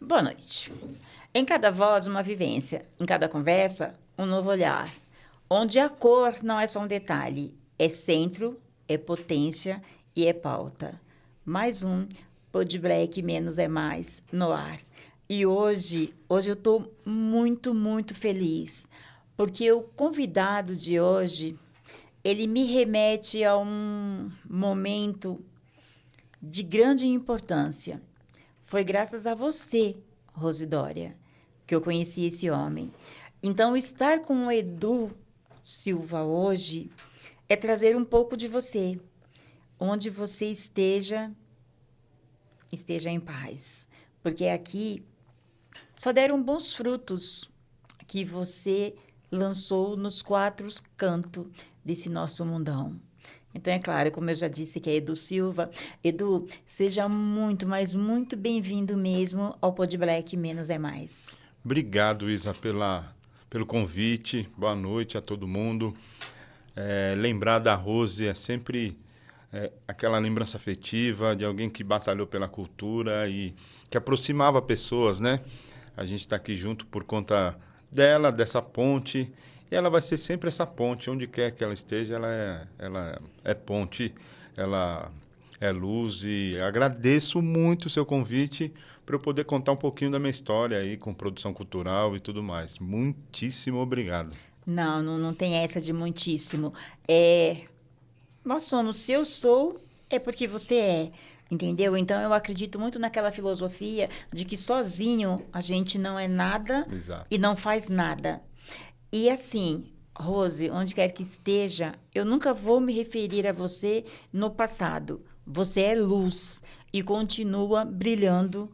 Boa noite. Em cada voz, uma vivência. Em cada conversa, um novo olhar. Onde a cor não é só um detalhe, é centro, é potência e é pauta. Mais um Pod Black Menos é Mais no ar. E hoje eu estou muito, muito feliz, porque o convidado de hoje, ele me remete a um momento de grande importância. Foi graças a você, Rosidória, que eu conheci esse homem. Então, estar com o Edu Silva hoje é trazer um pouco de você. Onde você esteja em paz. Porque aqui só deram bons frutos que você lançou nos 4 cantos desse nosso mundão. Então, é claro, como eu já disse, que é Edu Silva. Edu, seja muito, mas muito bem-vindo mesmo ao Pod Black Menos é Mais. Obrigado, Isa, pelo convite. Boa noite a todo mundo. Lembrar da Rose é sempre aquela lembrança afetiva de alguém que batalhou pela cultura e que aproximava pessoas, né? A gente está aqui junto por conta dela, dessa ponte. E ela vai ser sempre essa ponte, onde quer que ela esteja, ela é ponte, ela é luz. E agradeço muito o seu convite para eu poder contar um pouquinho da minha história aí com produção cultural e tudo mais. Muitíssimo obrigado. Não tem essa de muitíssimo. Nós somos, se eu sou, é porque você é. Entendeu? Então, eu acredito muito naquela filosofia de que sozinho a gente não é nada. Exato. E não faz nada. E assim, Rose, onde quer que esteja, eu nunca vou me referir a você no passado. Você é luz e continua brilhando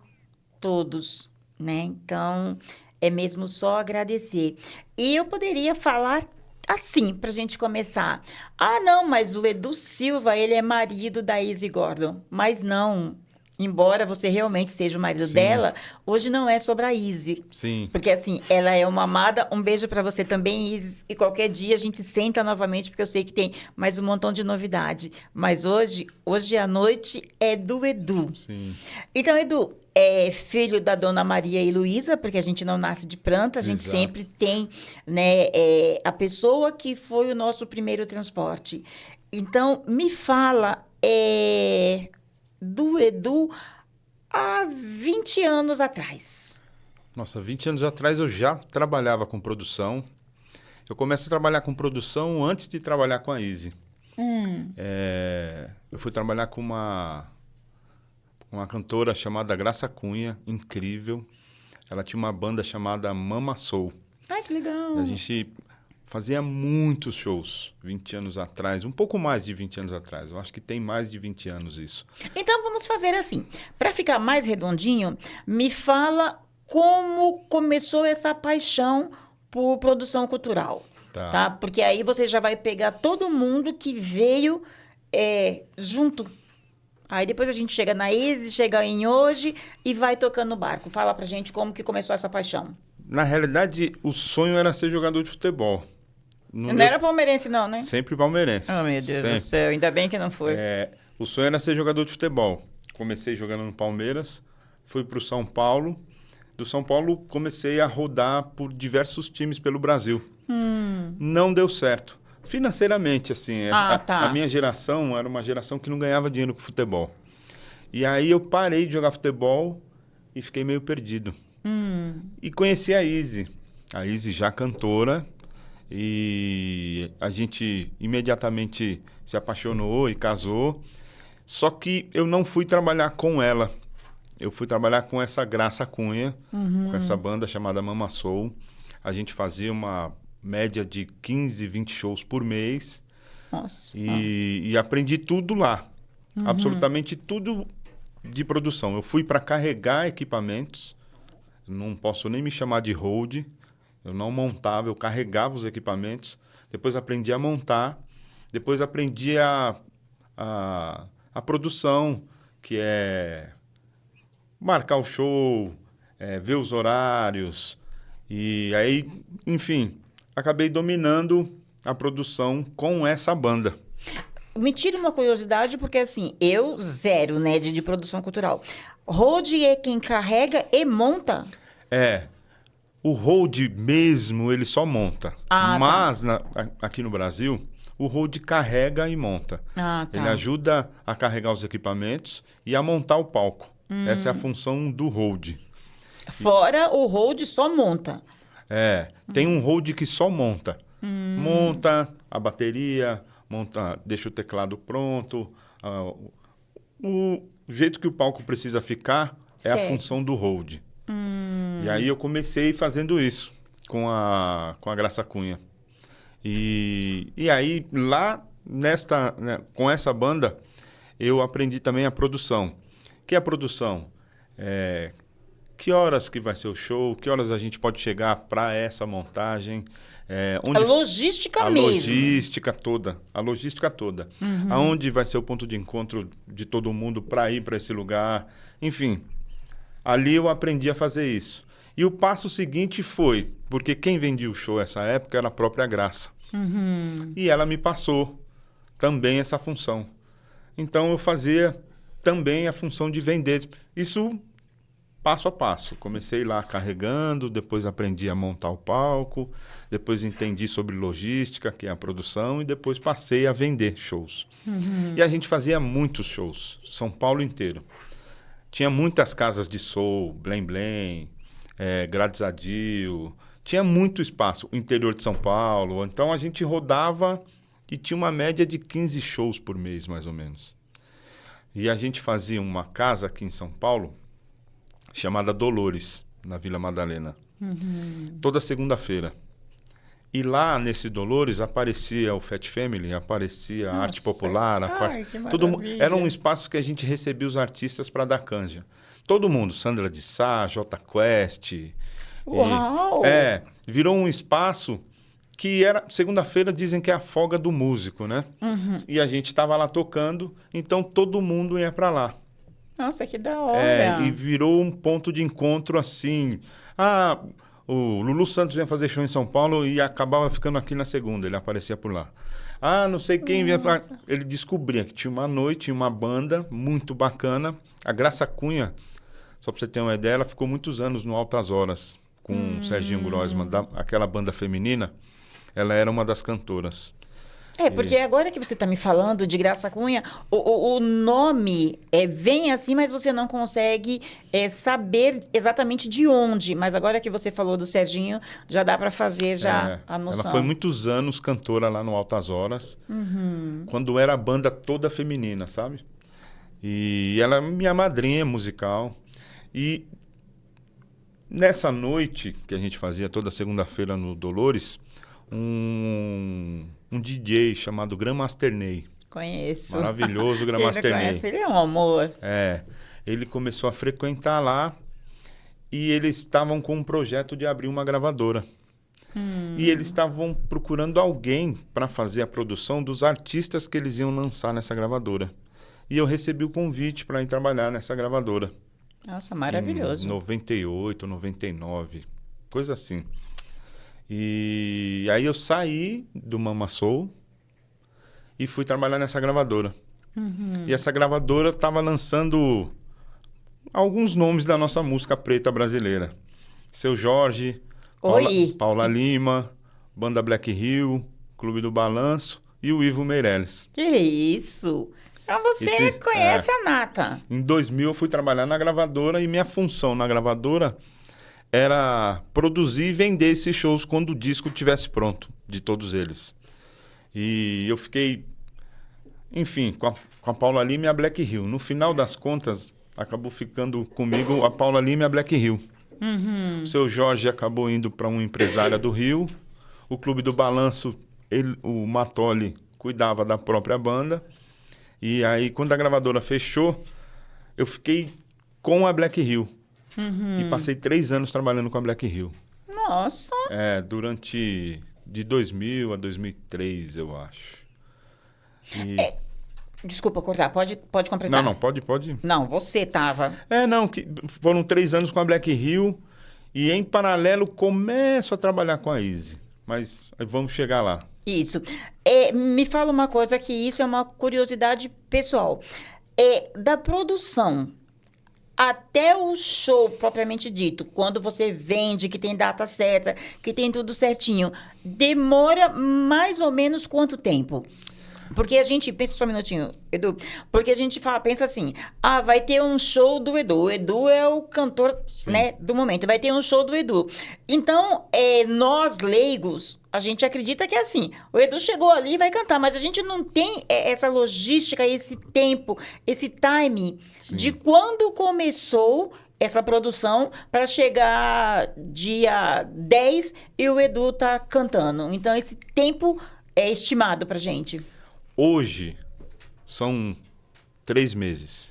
todos, né? Então, é mesmo só agradecer. E eu poderia falar assim, para a gente começar. Ah, não, mas o Edu Silva, ele é marido da Izzy Gordon. Mas não. Embora você realmente seja o marido Sim. dela, hoje não é sobre a Izzy. Sim. Porque, assim, ela é uma amada. Um beijo para você também, Izzy. E qualquer dia a gente senta novamente, porque eu sei que tem mais um montão de novidade. Mas hoje à noite é do Edu. Sim. Então, Edu, é filho da Dona Maria e Luísa, porque a gente não nasce de planta, a gente Exato. sempre tem, né, a pessoa que foi o nosso primeiro transporte. Então, me fala do Edu há 20 anos atrás. Nossa, 20 anos atrás eu já trabalhava com produção. Eu comecei a trabalhar com produção antes de trabalhar com a Izzy. Eu fui trabalhar com uma cantora chamada Graça Cunha, incrível. Ela tinha uma banda chamada Mama Soul. Ai, que legal. A gente fazia muitos shows 20 anos atrás, um pouco mais de 20 anos atrás. Eu acho que tem mais de 20 anos isso. Então, vamos fazer assim. Para ficar mais redondinho, me fala como começou essa paixão por produção cultural. Tá. Porque aí você já vai pegar todo mundo que veio junto. Aí depois a gente chega na Izzy, chega em hoje e vai tocando o barco. Fala pra gente como que começou essa paixão. Na realidade, o sonho era ser jogador de futebol. Não era palmeirense não, né? Sempre palmeirense. Oh, meu Deus Sempre. do céu. Ainda bem que não foi. O sonho era ser jogador de futebol. Comecei jogando no Palmeiras, fui para o São Paulo. Do São Paulo, comecei a rodar por diversos times pelo Brasil. Não deu certo. Financeiramente, assim. Tá. A minha geração era uma geração que não ganhava dinheiro com futebol. E aí eu parei de jogar futebol e fiquei meio perdido. E conheci a Izzy. A Izzy já cantora. E a gente imediatamente se apaixonou e casou. Só que eu não fui trabalhar com ela. Eu fui trabalhar com essa Graça Cunha, com essa banda chamada Mama Soul. A gente fazia uma média de 15, 20 shows por mês. Nossa. E aprendi tudo lá. Absolutamente tudo de produção. Eu fui para carregar equipamentos. Não posso nem me chamar de hold. Eu não montava, eu carregava os equipamentos. Depois aprendi a montar. Depois aprendi a produção, que é marcar o show, ver os horários. E aí, enfim, acabei dominando a produção com essa banda. me tira uma curiosidade, porque assim, eu zero, né, de produção cultural. Road é quem carrega e monta? É, o hold mesmo, ele só monta. Ah, tá. Mas, aqui no Brasil, o hold carrega e monta. Ah, Ele tá. ajuda a carregar os equipamentos e a montar o palco. Essa é a função do hold. Fora o road só monta. Tem um hold que só monta. Monta a bateria, deixa o teclado pronto. O jeito que o palco precisa ficar é a Certo. função do hold. E aí eu comecei fazendo isso com a Graça Cunha. E aí lá com essa banda eu aprendi também a produção. Que é a produção? Que horas que vai ser o show? Que horas a gente pode chegar para essa montagem? A logística a mesmo. logística toda. A logística toda. Aonde vai ser o ponto de encontro de todo mundo para ir para esse lugar? Enfim, ali eu aprendi a fazer isso. E o passo seguinte foi, porque quem vendia o show nessa época era a própria Graça. E ela me passou também essa função. Então eu fazia também a função de vender. Isso passo a passo. Comecei lá carregando, depois aprendi a montar o palco, depois entendi sobre logística, que é a produção, e depois passei a vender shows. E a gente fazia muitos shows, São Paulo inteiro. Tinha muitas casas de soul, Blém Blém, Grades Adio, tinha muito espaço, o interior de São Paulo. Então a gente rodava e tinha uma média de 15 shows por mês, mais ou menos. E a gente fazia uma casa aqui em São Paulo, chamada Dolores, na Vila Madalena. Toda segunda-feira. E lá, nesse Dolores, aparecia o Fat Family, aparecia a arte popular. Que Era um espaço que a gente recebia os artistas para dar canja. Todo mundo, Sandra de Sá, J Quest. Uau! Virou um espaço que era, segunda-feira dizem que é a folga do músico, né? E a gente estava lá tocando, então todo mundo ia para lá. Nossa, que da hora! E virou um ponto de encontro assim. O Lulu Santos vinha fazer show em São Paulo e acabava ficando aqui na segunda, ele aparecia por lá. Não sei quem vinha. Ele descobria que tinha uma noite, tinha uma banda muito bacana. A Graça Cunha, só para você ter uma ideia, ela ficou muitos anos no Altas Horas com o Serginho Grossman, aquela banda feminina. Ela era uma das cantoras. Porque agora que você está me falando de Graça Cunha, o nome vem assim, mas você não consegue saber exatamente de onde. Mas agora que você falou do Serginho, já dá para fazer a noção. Ela foi muitos anos cantora lá no Altas Horas, quando era a banda toda feminina, sabe? E ela é minha madrinha musical. E nessa noite que a gente fazia toda segunda-feira no Dolores, um DJ chamado Grandmaster Ney. Conheço. Maravilhoso Grandmaster Ney. Ele é um amor. Ele começou a frequentar lá e eles estavam com um projeto de abrir uma gravadora. E eles estavam procurando alguém para fazer a produção dos artistas que eles iam lançar nessa gravadora. E eu recebi o convite para ir trabalhar nessa gravadora. Nossa, maravilhoso. Em 98, 99, coisa assim. E aí eu saí do Mama Soul e fui trabalhar nessa gravadora. E essa gravadora estava lançando alguns nomes da nossa música preta brasileira. Seu Jorge, Paula Lima, Banda Black Hill, Clube do Balanço e o Ivo Meirelles. Que isso! Então você conhece a nata. Em 2000 eu fui trabalhar na gravadora e minha função na gravadora era produzir e vender esses shows quando o disco estivesse pronto, de todos eles. E eu fiquei, enfim, com a Paula Lima e a Black Hill. No final das contas, acabou ficando comigo a Paula Lima e a Black Hill. O seu Jorge acabou indo para uma empresária do Rio. O Clube do Balanço, o Matoli cuidava da própria banda. E aí, quando a gravadora fechou, eu fiquei com a Black Hill. E passei 3 anos trabalhando com a Black Hill. Nossa! Durante de 2000 a 2003, eu acho. Desculpa cortar, pode completar. Não, pode. Não, você estava... Foram 3 anos com a Black Hill e, em paralelo, começo a trabalhar com a Easy. Mas vamos chegar lá. Isso. Me fala uma coisa que isso é uma curiosidade pessoal. Da produção até o show propriamente dito, quando você vende, que tem data certa, que tem tudo certinho, demora mais ou menos quanto tempo? Porque a gente, pensa só um minutinho, Edu, porque a gente pensa assim, vai ter um show do Edu, o Edu é o cantor, né, do momento, vai ter um show do Edu. Então, nós leigos, a gente acredita que é assim, o Edu chegou ali e vai cantar, mas a gente não tem essa logística, esse tempo, esse time de quando começou essa produção para chegar dia 10 e o Edu tá cantando. Então, esse tempo é estimado pra gente. Hoje, são 3 meses.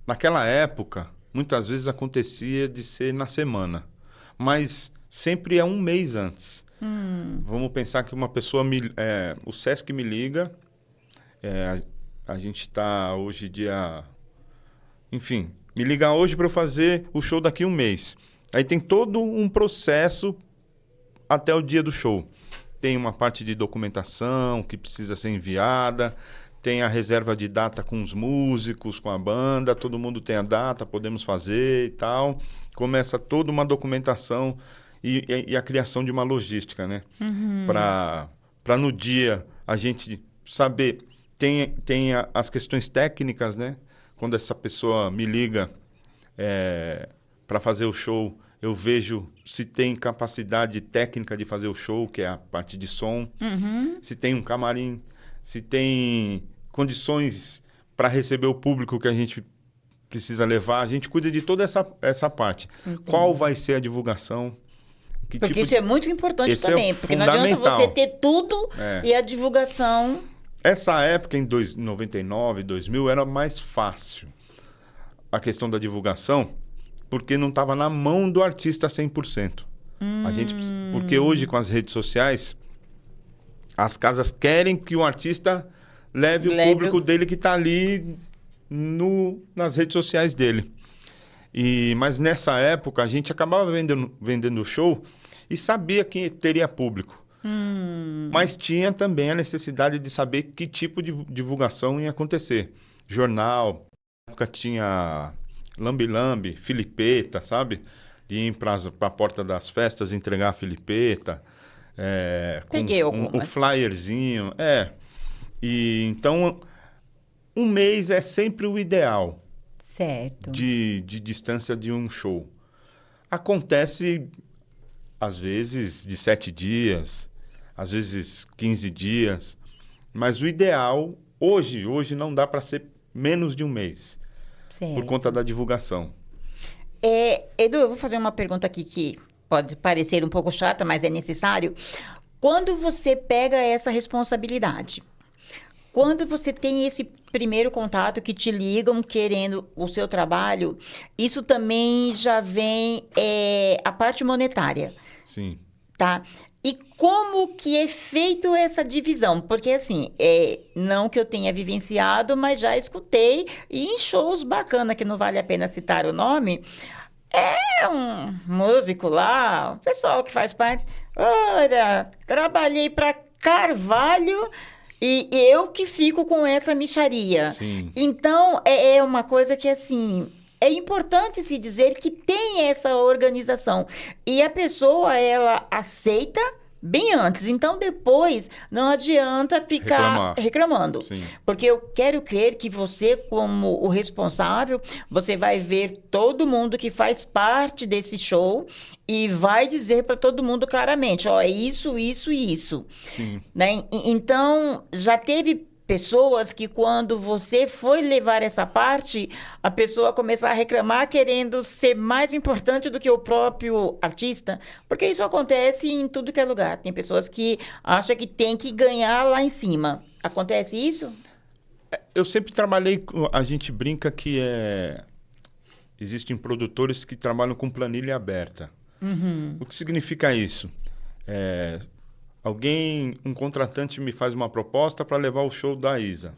Naquela época, muitas vezes acontecia de ser na semana. Mas sempre é um mês antes. Vamos pensar que uma pessoa... o Sesc me liga. A gente está hoje dia... Enfim, me liga hoje para eu fazer o show daqui a um mês. Aí tem todo um processo até o dia do show. Tem uma parte de documentação que precisa ser enviada, tem a reserva de data com os músicos, com a banda, todo mundo tem a data, podemos fazer e tal. Começa toda uma documentação e a criação de uma logística, né? Para no dia a gente saber, tem as questões técnicas, né? Quando essa pessoa me liga para fazer o show, eu vejo se tem capacidade técnica de fazer o show, que é a parte de som, se tem um camarim, se tem condições para receber o público que a gente precisa levar. A gente cuida de toda essa parte. Entendi. Qual vai ser a divulgação? Porque isso é muito importante também, porque não adianta você ter tudo e a divulgação... Essa época, em 99, 2000, era mais fácil a questão da divulgação, porque não estava na mão do artista 100%. Porque hoje, com as redes sociais, as casas querem que o artista leve o público dele que está ali nas redes sociais dele. Mas nessa época, a gente acabava vendendo o show e sabia que teria público. Mas tinha também a necessidade de saber que tipo de divulgação ia acontecer. Jornal, na época tinha... Lambi-lambi, filipeta, sabe? De ir para a porta das festas entregar a filipeta. Peguei um flyerzinho. E então, um mês é sempre o ideal. Certo. De distância de um show. Acontece, às vezes, de 7 dias, às vezes 15 dias. Mas o ideal, hoje não dá para ser menos de um mês. Certo. Por conta da divulgação. Edu, eu vou fazer uma pergunta aqui que pode parecer um pouco chata, mas é necessário. Quando você pega essa responsabilidade, quando você tem esse primeiro contato que te ligam querendo o seu trabalho, isso também já vem a parte monetária. Sim. Tá? E como que é feito essa divisão? Porque, assim, não que eu tenha vivenciado, mas já escutei, e em shows bacana, que não vale a pena citar o nome, um músico lá, o pessoal que faz parte, olha, trabalhei para Carvalho e eu que fico com essa mixaria. Sim. Então, é uma coisa que, assim... É importante se dizer que tem essa organização. E a pessoa, ela aceita bem antes. Então, depois, não adianta ficar reclamando. Sim. Porque eu quero crer que você, como o responsável, você vai ver todo mundo que faz parte desse show e vai dizer para todo mundo claramente, é isso, isso e isso. Sim. Né? Então, já teve... pessoas que quando você foi levar essa parte, a pessoa começar a reclamar querendo ser mais importante do que o próprio artista, porque isso acontece em tudo que é lugar. Tem pessoas que acham que tem que ganhar lá em cima. Acontece isso? Eu sempre trabalhei, a gente brinca que existem produtores que trabalham com planilha aberta. O que significa isso? Um contratante me faz uma proposta para levar o show da Isa.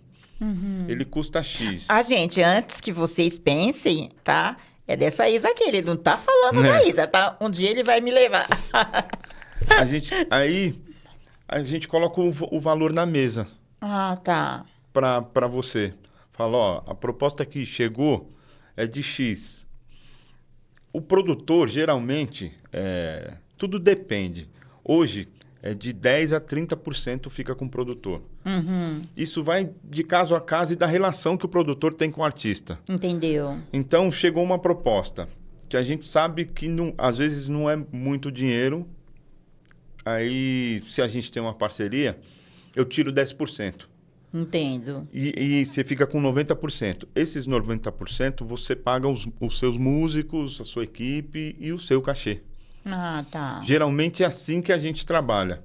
Ele custa X. Gente, antes que vocês pensem, tá? É dessa Isa aqui, ele não tá falando da Isa, tá? Um dia ele vai me levar. Aí a gente coloca o valor na mesa Ah, tá. para você. Fala, ó, a proposta que chegou é de X. O produtor, geralmente, tudo depende. Hoje, é de 10% a 30% fica com o produtor. Uhum. Isso vai de caso a caso e da relação que o produtor tem com o artista. Entendeu? Então, chegou uma proposta que a gente sabe que às vezes não é muito dinheiro. Aí, se a gente tem uma parceria, eu tiro 10%. Entendo. E você fica com 90%. Esses 90% você paga os seus músicos, a sua equipe e o seu cachê. Ah, tá. Geralmente é assim que a gente trabalha.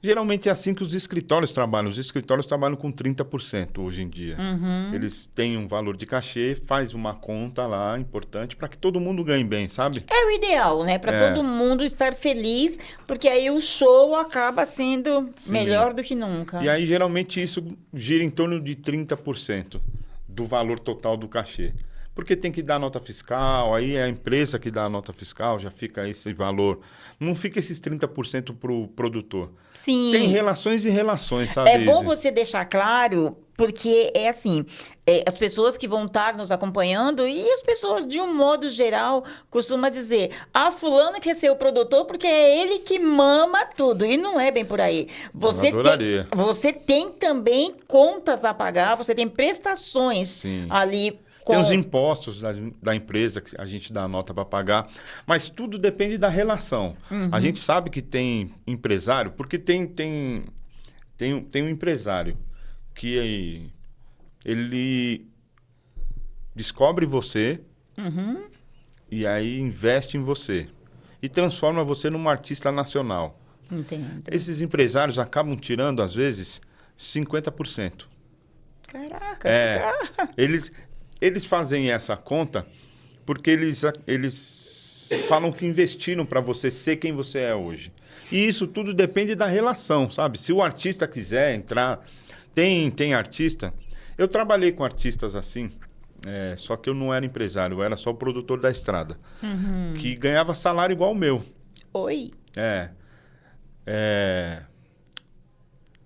Geralmente é assim que os escritórios trabalham. Os escritórios trabalham com 30% hoje em dia. Uhum. Eles têm um valor de cachê, faz uma conta lá importante para que todo mundo ganhe bem, sabe? É o ideal, né? Para todo mundo estar feliz, porque aí o show acaba sendo melhor do que nunca. E aí, geralmente, isso gira em torno de 30% do valor total do cachê. Porque tem que dar nota fiscal, aí é a empresa que dá a nota fiscal, já fica esse valor. Não fica esses 30% para o produtor. Sim. Tem relações e relações, sabe? É bom você deixar claro, porque é assim, as pessoas que vão estar nos acompanhando e as pessoas, de um modo geral, costumam dizer, fulano quer ser o produtor porque é ele que mama tudo. E não é bem por aí. Você tem também contas a pagar, você tem prestações Sim. ali. Tem os impostos da empresa que a gente dá a nota para pagar, mas tudo depende da relação. Uhum. A gente sabe que tem empresário, porque tem um empresário que ele descobre você e aí investe em você e transforma você num artista nacional. Entendo. Esses empresários acabam tirando, às vezes, 50%. Caraca! Eles fazem essa conta porque eles falam que investiram para você ser quem você é hoje. E isso tudo depende da relação, sabe? Se o artista quiser entrar... Tem artista... Eu trabalhei com artistas assim, só que eu não era empresário, eu era só o produtor da estrada. Que ganhava salário igual o meu. Oi?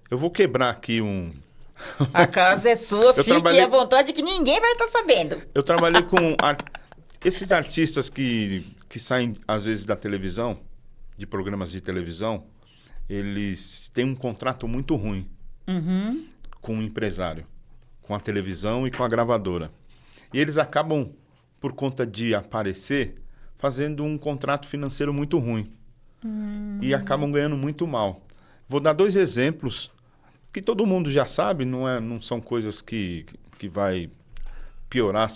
Eu vou quebrar aqui um... A casa é sua, fique à vontade que ninguém vai estar sabendo. Eu trabalhei com esses artistas que saem, às vezes, da televisão, de programas de televisão, eles têm um contrato muito ruim com o empresário, com a televisão e com a gravadora. E eles acabam, por conta de aparecer, fazendo um contrato financeiro muito ruim. E acabam ganhando muito mal. Vou dar 2 exemplos que todo mundo já sabe, não são coisas que vai piorar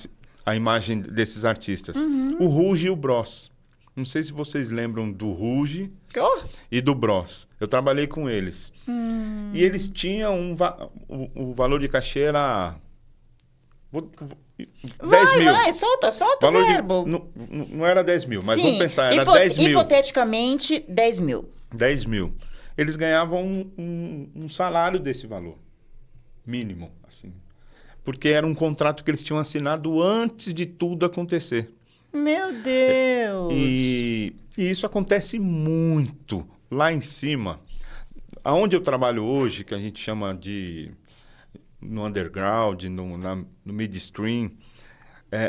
a imagem desses artistas. O Ruge e o Bros. Não sei se vocês lembram do Ruge e do Bros. Eu trabalhei com eles. E eles tinham o valor de cachê era 10 mil. Vai, solta o verbo. Não era 10 mil, mas Sim, vamos pensar, era 10 mil. Hipoteticamente, 10 mil. 10 mil. Eles ganhavam um salário desse valor, mínimo, assim. Porque era um contrato que eles tinham assinado antes de tudo acontecer. Meu Deus! E isso acontece muito lá em cima. Aonde eu trabalho hoje, que a gente chama no underground, no midstream,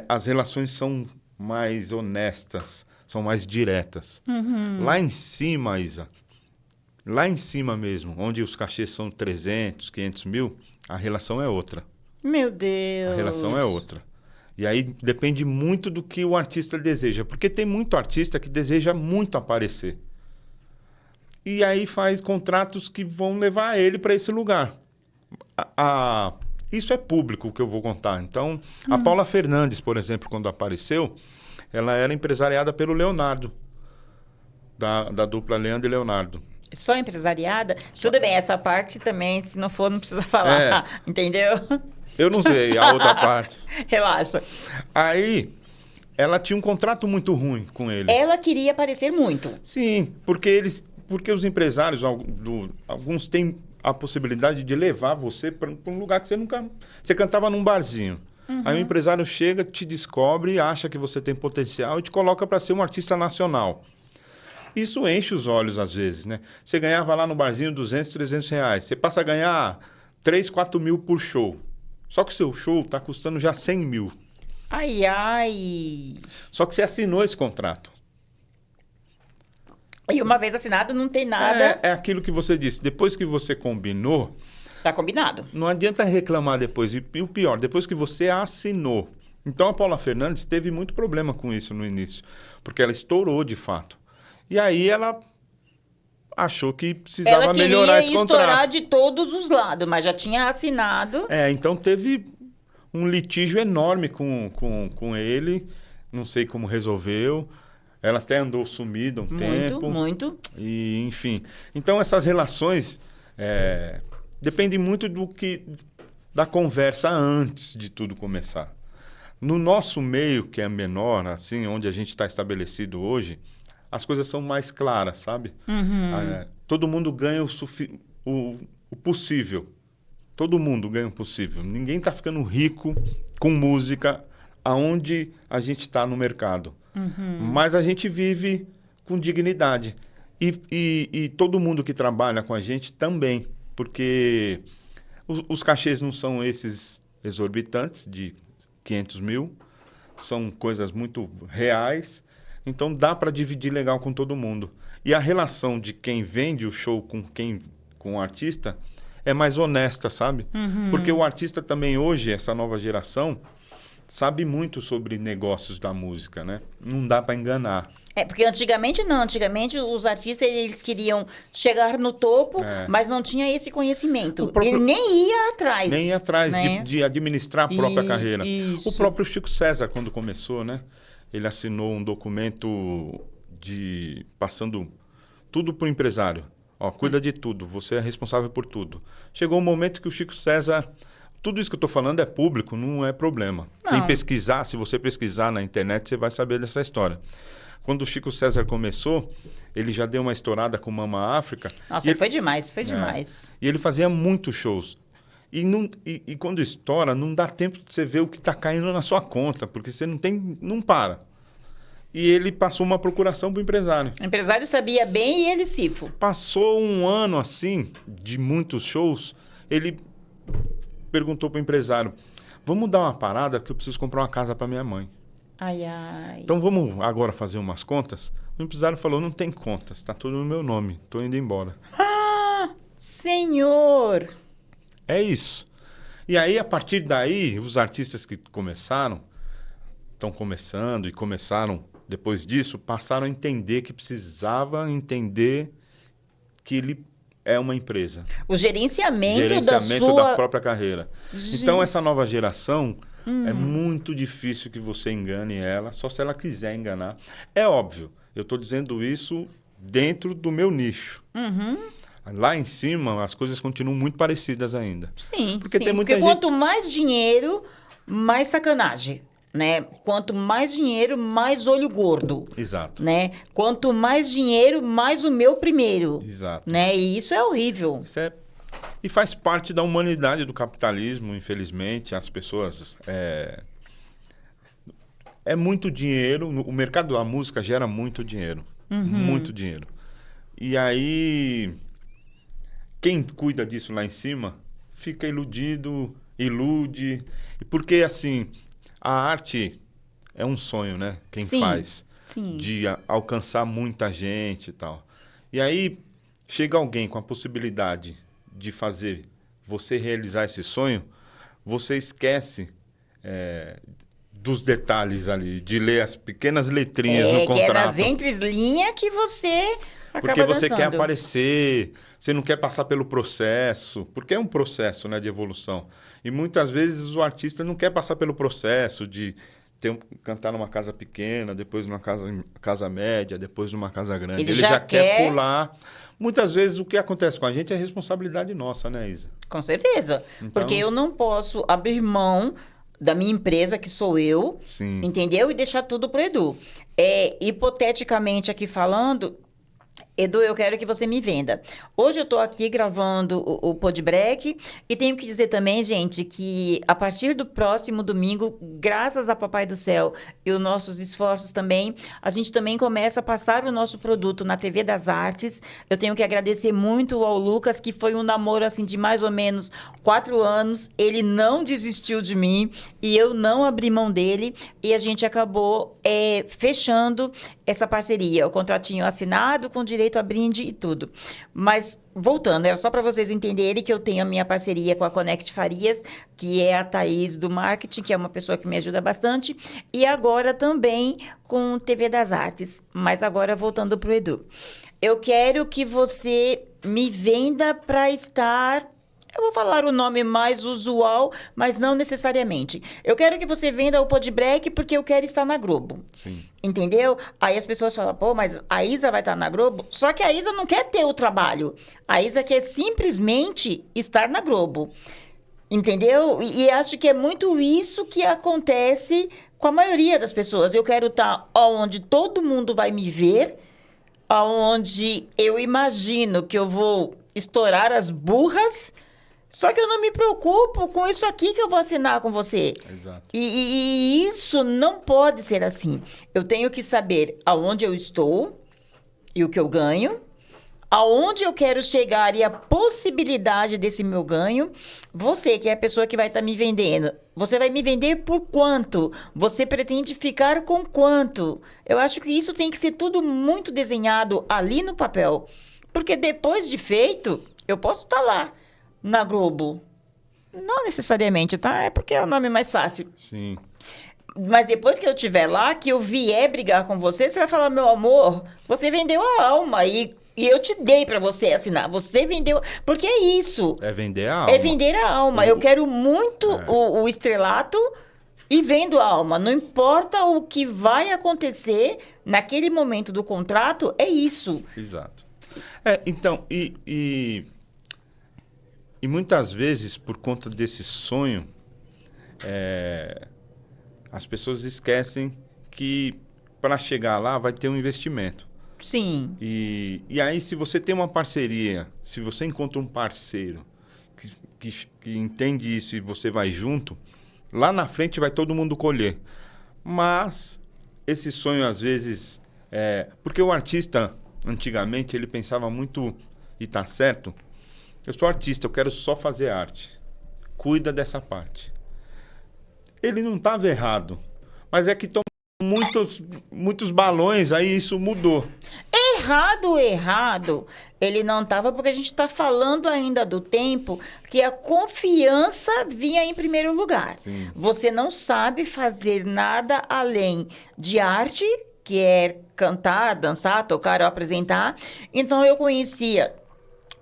as relações são mais honestas, são mais diretas. Lá em cima, Isa, lá em cima mesmo, onde os cachês são 300, 500 mil, a relação é outra. Meu Deus! A relação é outra. E aí depende muito do que o artista deseja. Porque tem muito artista que deseja muito aparecer. E aí faz contratos que vão levar ele para esse lugar. Isso é público, o que eu vou contar. Então, a Paula Fernandes, por exemplo, quando apareceu, ela era empresariada pelo Leonardo. Da dupla Leandro e Leonardo. Só empresariada? Tudo bem, essa parte também, se não for, não precisa falar. Entendeu? Eu não sei a outra parte. Relaxa. Aí, ela tinha um contrato muito ruim com ele. Ela queria aparecer muito. Sim, porque os empresários, alguns têm a possibilidade de levar você para um lugar que você nunca... Você cantava num barzinho. Aí o empresário chega, te descobre, acha que você tem potencial e te coloca para ser um artista nacional. Isso enche os olhos às vezes, né? Você ganhava lá no barzinho 200, 300 reais. Você passa a ganhar 3, 4 mil por show. Só que o seu show está custando já 100 mil. Ai, ai. Só que você assinou esse contrato. E uma vez assinado, não tem nada. É aquilo que você disse. Depois que você combinou, Tá combinado. não adianta reclamar depois. E o pior, depois que você assinou. Então a Paula Fernandes teve muito problema com isso no início. Porque ela estourou de fato. E aí ela achou que precisava Ela melhorar esse queria estourar contrato. de todos os lados, mas já tinha assinado. Então teve um litígio enorme com ele. Não sei como resolveu. Ela até andou sumida um tempo. Muito. E, enfim. Então, essas relações dependem muito da conversa antes de tudo começar. No nosso meio, que é menor, assim, onde a gente está estabelecido hoje, as coisas são mais claras, sabe? Todo mundo ganha o possível. Todo mundo ganha o possível. Ninguém está ficando rico com música aonde a gente está no mercado. Mas a gente vive com dignidade. E todo mundo que trabalha com a gente também. Porque os cachês não são esses exorbitantes de 500 mil. São coisas muito reais. Então dá para dividir legal com todo mundo. E a relação de quem vende o show com o artista é mais honesta, sabe? Porque o artista também hoje, essa nova geração, sabe muito sobre negócios da música, né? Não dá para enganar. Porque antigamente não. Antigamente os artistas eles queriam chegar no topo, mas não tinha esse conhecimento. Ele nem ia atrás. Nem ia atrás, né? de administrar a própria carreira. Isso. O próprio Chico César, quando começou, né? Ele assinou um documento passando tudo para o empresário. Ó, cuida de tudo, você é responsável por tudo. Chegou um momento que o Chico César... Tudo isso que eu estou falando é público, não é problema. Não. Quem pesquisar, se você pesquisar na internet, você vai saber dessa história. Quando o Chico César começou, ele já deu uma estourada com Mama África. Nossa, foi demais, foi demais. E ele fazia muitos shows. E quando estoura, não dá tempo de você ver o que está caindo na sua conta, porque você não para. E ele passou uma procuração para o empresário. O empresário sabia bem e ele cifo. Passou um ano assim, de muitos shows, ele perguntou para o empresário, vamos dar uma parada que eu preciso comprar uma casa para minha mãe. Ai, ai. Então vamos agora fazer umas contas? O empresário falou, não tem contas, está tudo no meu nome, estou indo embora. Ah, senhor! É isso. E aí, a partir daí, os artistas que estão começando e começaram depois disso, passaram a entender que precisava entender que ele é uma empresa. O gerenciamento da própria carreira. Então, essa nova geração, é muito difícil que você engane ela, só se ela quiser enganar. É óbvio, eu estou dizendo isso dentro do meu nicho. Lá em cima, as coisas continuam muito parecidas ainda. Sim, porque sim. tem muita Porque gente... quanto mais dinheiro, mais sacanagem, né? Quanto mais dinheiro, mais olho gordo. Exato. Né? Quanto mais dinheiro, mais o meu primeiro. Exato. Né? E isso é horrível. Isso e faz parte da humanidade do capitalismo, infelizmente. As pessoas... É muito dinheiro. O mercado da música gera muito dinheiro. Muito dinheiro. E aí... Quem cuida disso lá em cima fica iludido, ilude. Porque, assim, a arte é um sonho, né? Quem faz. Sim. De alcançar muita gente e tal. E aí, chega alguém com a possibilidade de fazer você realizar esse sonho, você esquece dos detalhes ali, de ler as pequenas letrinhas no contrato. Que é nas entrelinhas que você... Porque você quer aparecer, você não quer passar pelo processo, porque é um processo, né, de evolução. E muitas vezes o artista não quer passar pelo processo de cantar numa casa pequena, depois numa casa média, depois numa casa grande. Ele já quer pular. Muitas vezes o que acontece com a gente é responsabilidade nossa, né, Isa? Com certeza. Então... Porque eu não posso abrir mão da minha empresa, que sou eu, entendeu? E deixar tudo pro Edu. Hipoteticamente aqui falando... Edu, eu quero que você me venda. Hoje eu estou aqui gravando o Podbreak e tenho que dizer também, gente, que a partir do próximo domingo, graças a Papai do Céu e os nossos esforços também, a gente também começa a passar o nosso produto na TV das Artes. Eu tenho que agradecer muito ao Lucas, que foi um namoro assim de mais ou menos 4 anos. Ele não desistiu de mim e eu não abri mão dele e a gente acabou fechando essa parceria, o contratinho assinado com direito a brinde e tudo. Mas, voltando, era só para vocês entenderem que eu tenho a minha parceria com a Connect Farias, que é a Thaís do marketing, que é uma pessoa que me ajuda bastante, e agora também com TV das Artes. Mas agora, voltando para o Edu. Eu quero que você me venda para estar... Eu vou falar o nome mais usual, mas não necessariamente. Eu quero que você venda o Podbreak porque eu quero estar na Globo. Sim. Entendeu? Aí as pessoas falam, pô, mas a Isa vai estar na Globo? Só que a Isa não quer ter o trabalho. A Isa quer simplesmente estar na Globo. Entendeu? E acho que é muito isso que acontece com a maioria das pessoas. Eu quero estar onde todo mundo vai me ver, onde eu imagino que eu vou estourar as burras. Só que eu não me preocupo com isso aqui que eu vou assinar com você. Exato. E isso não pode ser assim. Eu tenho que saber aonde eu estou e o que eu ganho, aonde eu quero chegar e a possibilidade desse meu ganho. Você, que é a pessoa que vai estar me vendendo, você vai me vender por quanto? Você pretende ficar com quanto? Eu acho que isso tem que ser tudo muito desenhado ali no papel. Porque depois de feito, eu posso estar lá. Na Globo. Não necessariamente, tá? É porque é o nome mais fácil. Sim. Mas depois que eu estiver lá, que eu vier brigar com você, você vai falar, meu amor, você vendeu a alma e eu te dei pra você assinar. Você vendeu... Porque é isso. É vender a alma. É vender a alma. Eu quero muito o estrelato e vendo a alma. Não importa o que vai acontecer naquele momento do contrato, é isso. Exato. Então, e muitas vezes, por conta desse sonho, as pessoas esquecem que para chegar lá vai ter um investimento. Sim. E aí, se você tem uma parceria, se você encontra um parceiro que entende isso e você vai junto, lá na frente vai todo mundo colher. Mas esse sonho, às vezes... porque o artista, antigamente, ele pensava muito, e tá certo... Eu sou artista, eu quero só fazer arte. Cuida dessa parte. Ele não estava errado, mas é que tomou muitos balões, aí isso mudou. Errado. Ele não estava porque a gente está falando ainda do tempo que a confiança vinha em primeiro lugar. Sim. Você não sabe fazer nada além de arte, que é cantar, dançar, tocar ou apresentar. Então, eu conhecia...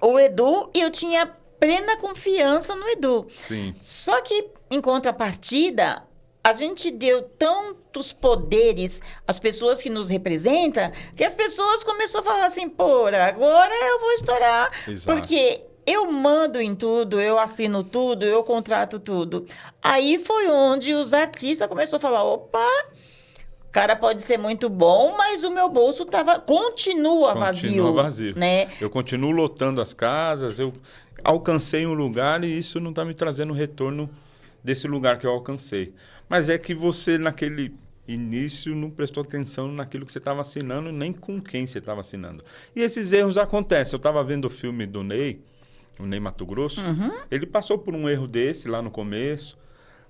o Edu, e eu tinha plena confiança no Edu. Sim. Só que, em contrapartida, a gente deu tantos poderes às pessoas que nos representam, que as pessoas começaram a falar assim, pô, agora eu vou estourar. Exato. Porque eu mando em tudo, eu assino tudo, eu contrato tudo. Aí foi onde os artistas começaram a falar, opa... O cara pode ser muito bom, mas o meu bolso continua vazio. Né? Eu continuo lotando as casas, eu alcancei um lugar e isso não está me trazendo retorno desse lugar que eu alcancei. Mas é que você, naquele início, não prestou atenção naquilo que você estava assinando, nem com quem você estava assinando. E esses erros acontecem. Eu estava vendo o filme do Ney, o Ney Matogrosso. Ele passou por um erro desse lá no começo.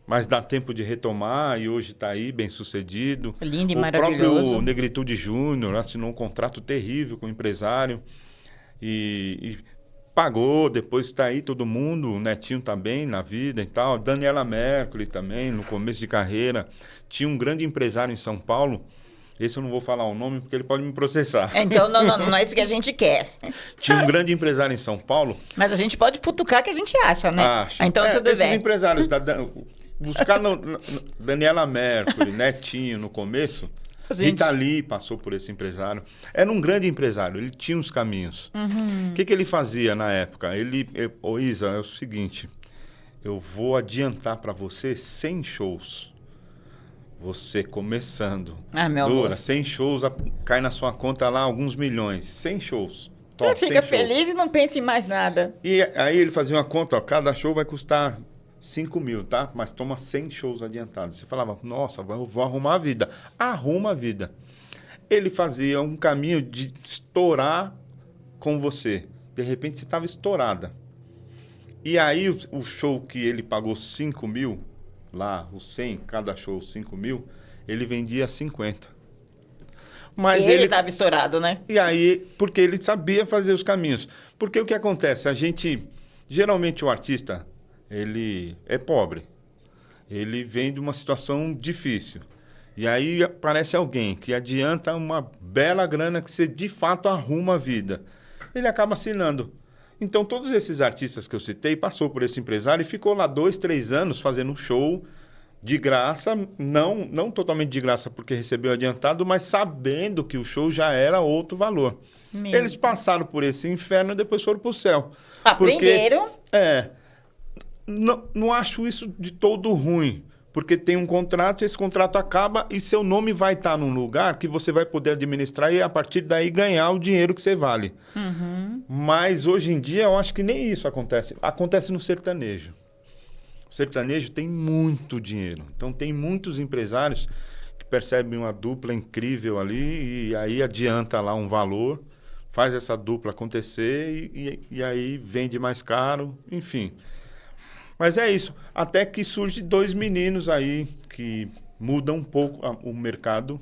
Mas dá tempo de retomar e hoje está aí, bem sucedido. Lindo e maravilhoso. O próprio Negritude Júnior assinou um contrato terrível com o empresário e pagou, depois está aí todo mundo, o Netinho está bem na vida e tal. Daniela Mercury também, no começo de carreira. Tinha um grande empresário em São Paulo, esse eu não vou falar o nome porque ele pode me processar. Então, não é isso que a gente quer. Tinha um grande empresário em São Paulo. Mas a gente pode futucar que a gente acha, né? Acha. Então, tudo esses bem. empresários buscar Daniela Mercury, Netinho no começo, Rita Lee passou por esse empresário. Era um grande empresário, ele tinha uns caminhos. O que ele fazia na época? Ô Isa, é o seguinte, eu vou adiantar para você 100 shows. Você começando. Ah, meu Dura, amor. 100 shows, cai na sua conta lá alguns milhões. 100 shows. Você Top, 100 fica shows. feliz e não pensa em mais nada. E aí ele fazia uma conta, ó, cada show vai custar 5 mil, tá? Mas toma 100 shows adiantados. Você falava, nossa, eu vou arrumar a vida. Arruma a vida. Ele fazia um caminho de estourar com você. De repente você estava estourada. E aí o show que ele pagou 5 mil, lá, os 100, cada show 5 mil, ele vendia 50. Mas Ele estava estourado, né? E aí, porque ele sabia fazer os caminhos. Porque o que acontece? Geralmente o artista, ele é pobre. Ele vem de uma situação difícil. E aí aparece alguém que adianta uma bela grana que você de fato arruma a vida. Ele acaba assinando. Então, todos esses artistas que eu citei passou por esse empresário e ficou lá 2, 3 anos fazendo um show de graça, não totalmente de graça porque recebeu adiantado, mas sabendo que o show já era outro valor. Eles passaram por esse inferno e depois foram para o céu. Aprenderam. Não acho isso de todo ruim, porque tem um contrato, esse contrato acaba e seu nome vai estar num lugar que você vai poder administrar e a partir daí ganhar o dinheiro que você vale. Uhum. Mas hoje em dia eu acho que nem isso acontece. Acontece no sertanejo. O sertanejo tem muito dinheiro. Então tem muitos empresários que percebem uma dupla incrível ali e aí adianta lá um valor, faz essa dupla acontecer e aí vende mais caro, enfim. Mas é isso. Até que surge 2 meninos aí que mudam um pouco o mercado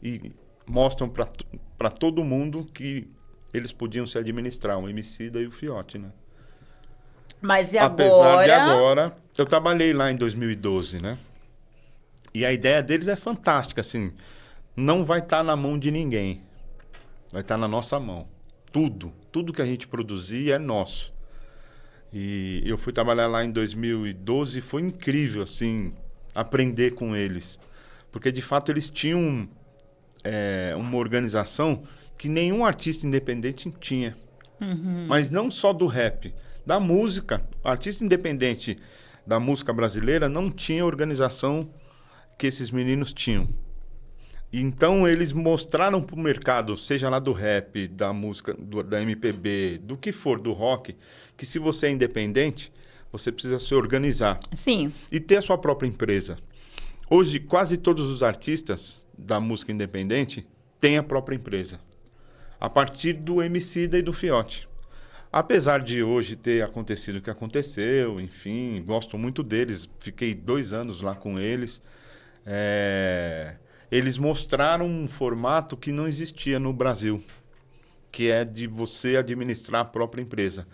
e mostram para todo mundo que eles podiam se administrar, o Emicida e o Fiote, né? Mas e Apesar de agora... Eu trabalhei lá em 2012, né? E a ideia deles é fantástica, assim. Não vai estar na mão de ninguém. Vai estar na nossa mão. Tudo que a gente produzir é nosso. E eu fui trabalhar lá em 2012 e foi incrível, assim, aprender com eles. Porque, de fato, eles tinham uma organização que nenhum artista independente tinha. Uhum. Mas não só do rap, da música. Artista independente da música brasileira não tinha a organização que esses meninos tinham. Então, eles mostraram para o mercado, seja lá do rap, da música, da MPB, do que for, do rock, que se você é independente, você precisa se organizar. Sim. E ter a sua própria empresa. Hoje, quase todos os artistas da música independente têm a própria empresa. A partir do Emicida e do Fiote. Apesar de hoje ter acontecido o que aconteceu, enfim, gosto muito deles. Fiquei 2 anos lá com eles. Eles mostraram um formato que não existia no Brasil, que é de você administrar a própria empresa.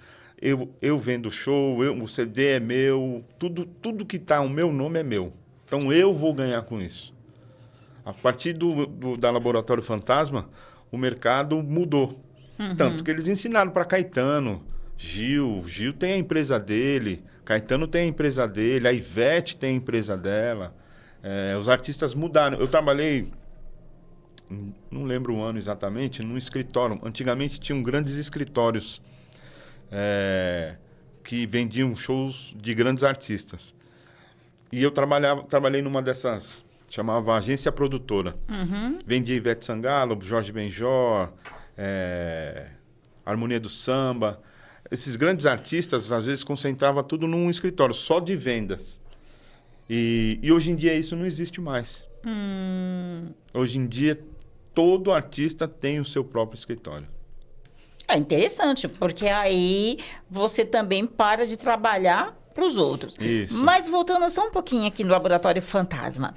Eu vendo show, o CD é meu, tudo que está o meu nome é meu. Então eu vou ganhar com isso. A partir da Laboratório Fantasma, o mercado mudou. Uhum. Tanto que eles ensinaram para Caetano, Gil tem a empresa dele, Caetano tem a empresa dele, a Ivete tem a empresa dela. Os artistas mudaram. Eu trabalhei, não lembro o ano exatamente, num escritório. Antigamente tinham grandes escritórios que vendiam shows de grandes artistas. E eu trabalhei numa dessas, chamava Agência Produtora. Uhum. Vendia Ivete Sangalo, Jorge Benjor, Harmonia do Samba. Esses grandes artistas, às vezes, concentravam tudo num escritório, só de vendas. E hoje em dia isso não existe mais. Hoje em dia, todo artista tem o seu próprio escritório. É interessante, porque aí você também para de trabalhar para os outros. Isso. Mas voltando só um pouquinho aqui no Laboratório Fantasma.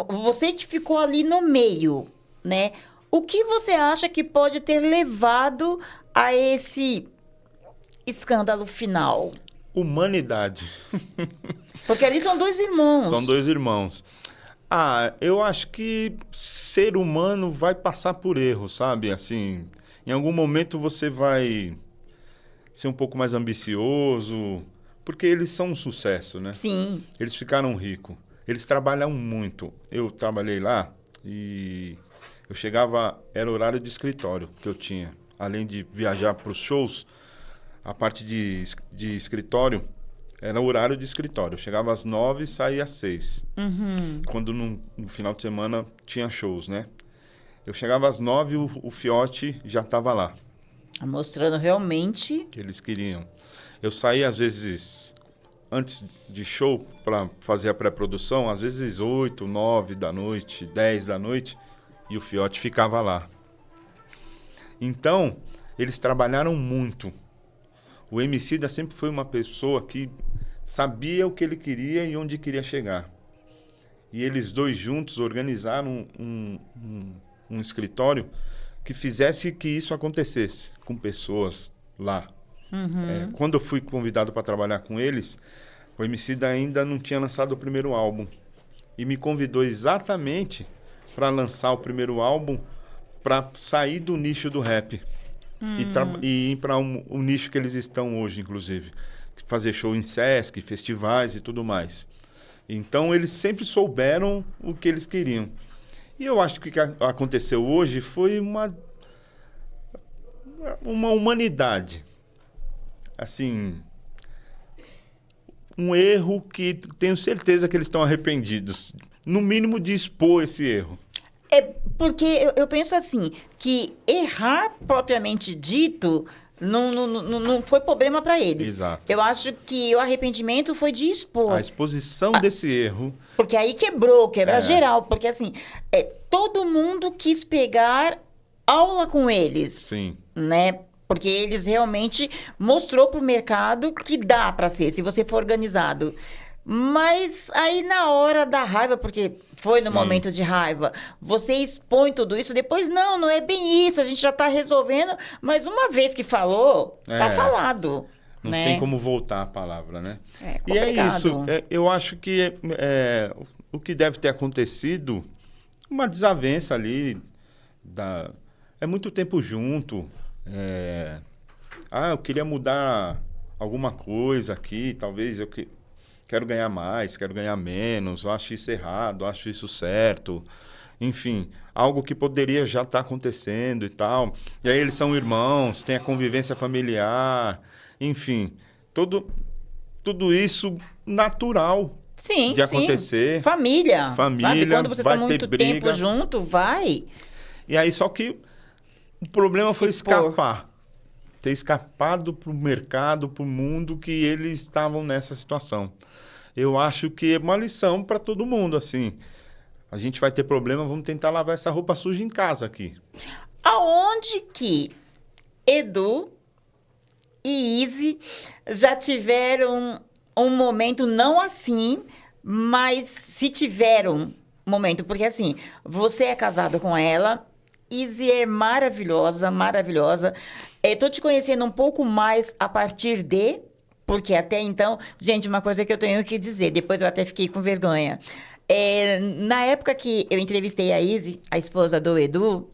Você que ficou ali no meio, né? O que você acha que pode ter levado a esse escândalo final? Humanidade. Porque ali são 2 irmãos. São 2 irmãos. Eu acho que ser humano vai passar por erro, sabe? Assim, em algum momento você vai ser um pouco mais ambicioso, porque eles são um sucesso, né? Sim. Eles ficaram ricos. Eles trabalham muito. Eu trabalhei lá e eu chegava, era horário de escritório que eu tinha. Além de viajar para os shows, a parte de escritório Era o horário de escritório. Eu chegava às 9 e saía às 6. Uhum. Quando no final de semana tinha shows, né? Eu chegava às 9 e o fiote já estava lá. Mostrando realmente... Que eles queriam. Eu saía, às vezes, antes de show, para fazer a pré-produção, às vezes 8, 9 da noite, 10 da noite, e o fiote ficava lá. Então, eles trabalharam muito. O Emicida sempre foi uma pessoa que sabia o que ele queria e onde queria chegar. E eles dois juntos organizaram um escritório que fizesse que isso acontecesse com pessoas lá. Uhum. Quando eu fui convidado para trabalhar com eles, o Emicida ainda não tinha lançado o primeiro álbum. E me convidou exatamente para lançar o primeiro álbum, para sair do nicho do rap. E ir para o nicho que eles estão hoje, inclusive. Fazer show em Sesc, festivais e tudo mais. Então, eles sempre souberam o que eles queriam. E eu acho que o que aconteceu hoje foi uma humanidade. Assim, um erro que tenho certeza que eles estão arrependidos. No mínimo de expor esse erro. Porque eu penso assim, que errar propriamente dito não foi problema para eles. Exato. Eu acho que o arrependimento foi de expor. A exposição desse erro... Porque aí quebra geral. Porque assim, todo mundo quis pegar aula com eles. Sim. Né? Porque eles realmente mostrou para o mercado que dá para ser, se você for organizado. Mas aí na hora da raiva, porque foi no momento de raiva, você expõe tudo isso, depois não é bem isso, a gente já está resolvendo, mas uma vez que falou, tá falado. Não né? tem como voltar a palavra, né? Complicado. E é isso, eu acho que o que deve ter acontecido, uma desavença ali, é muito tempo junto, eu queria mudar alguma coisa aqui, talvez eu quero ganhar mais, quero ganhar menos, eu acho isso errado, eu acho isso certo. Enfim, algo que poderia já estar acontecendo e tal. E aí eles são irmãos, tem a convivência familiar, enfim. Tudo isso natural de acontecer. Família. Sabe? Quando você está muito briga. tempo junto, vai. E aí só que o problema foi escapar. Ter escapado para o mercado, para o mundo que eles estavam nessa situação. Eu acho que é uma lição para todo mundo, assim. A gente vai ter problema, vamos tentar lavar essa roupa suja em casa aqui. Aonde que Edu e Izzy já tiveram um momento, não assim, mas se tiveram um momento, porque assim, você é casado com ela, Izzy é maravilhosa, maravilhosa. Estou te conhecendo um pouco mais a partir de... Porque até então... Gente, uma coisa que eu tenho que dizer, depois eu até fiquei com vergonha. Na época que eu entrevistei a Izzy, a esposa do Edu,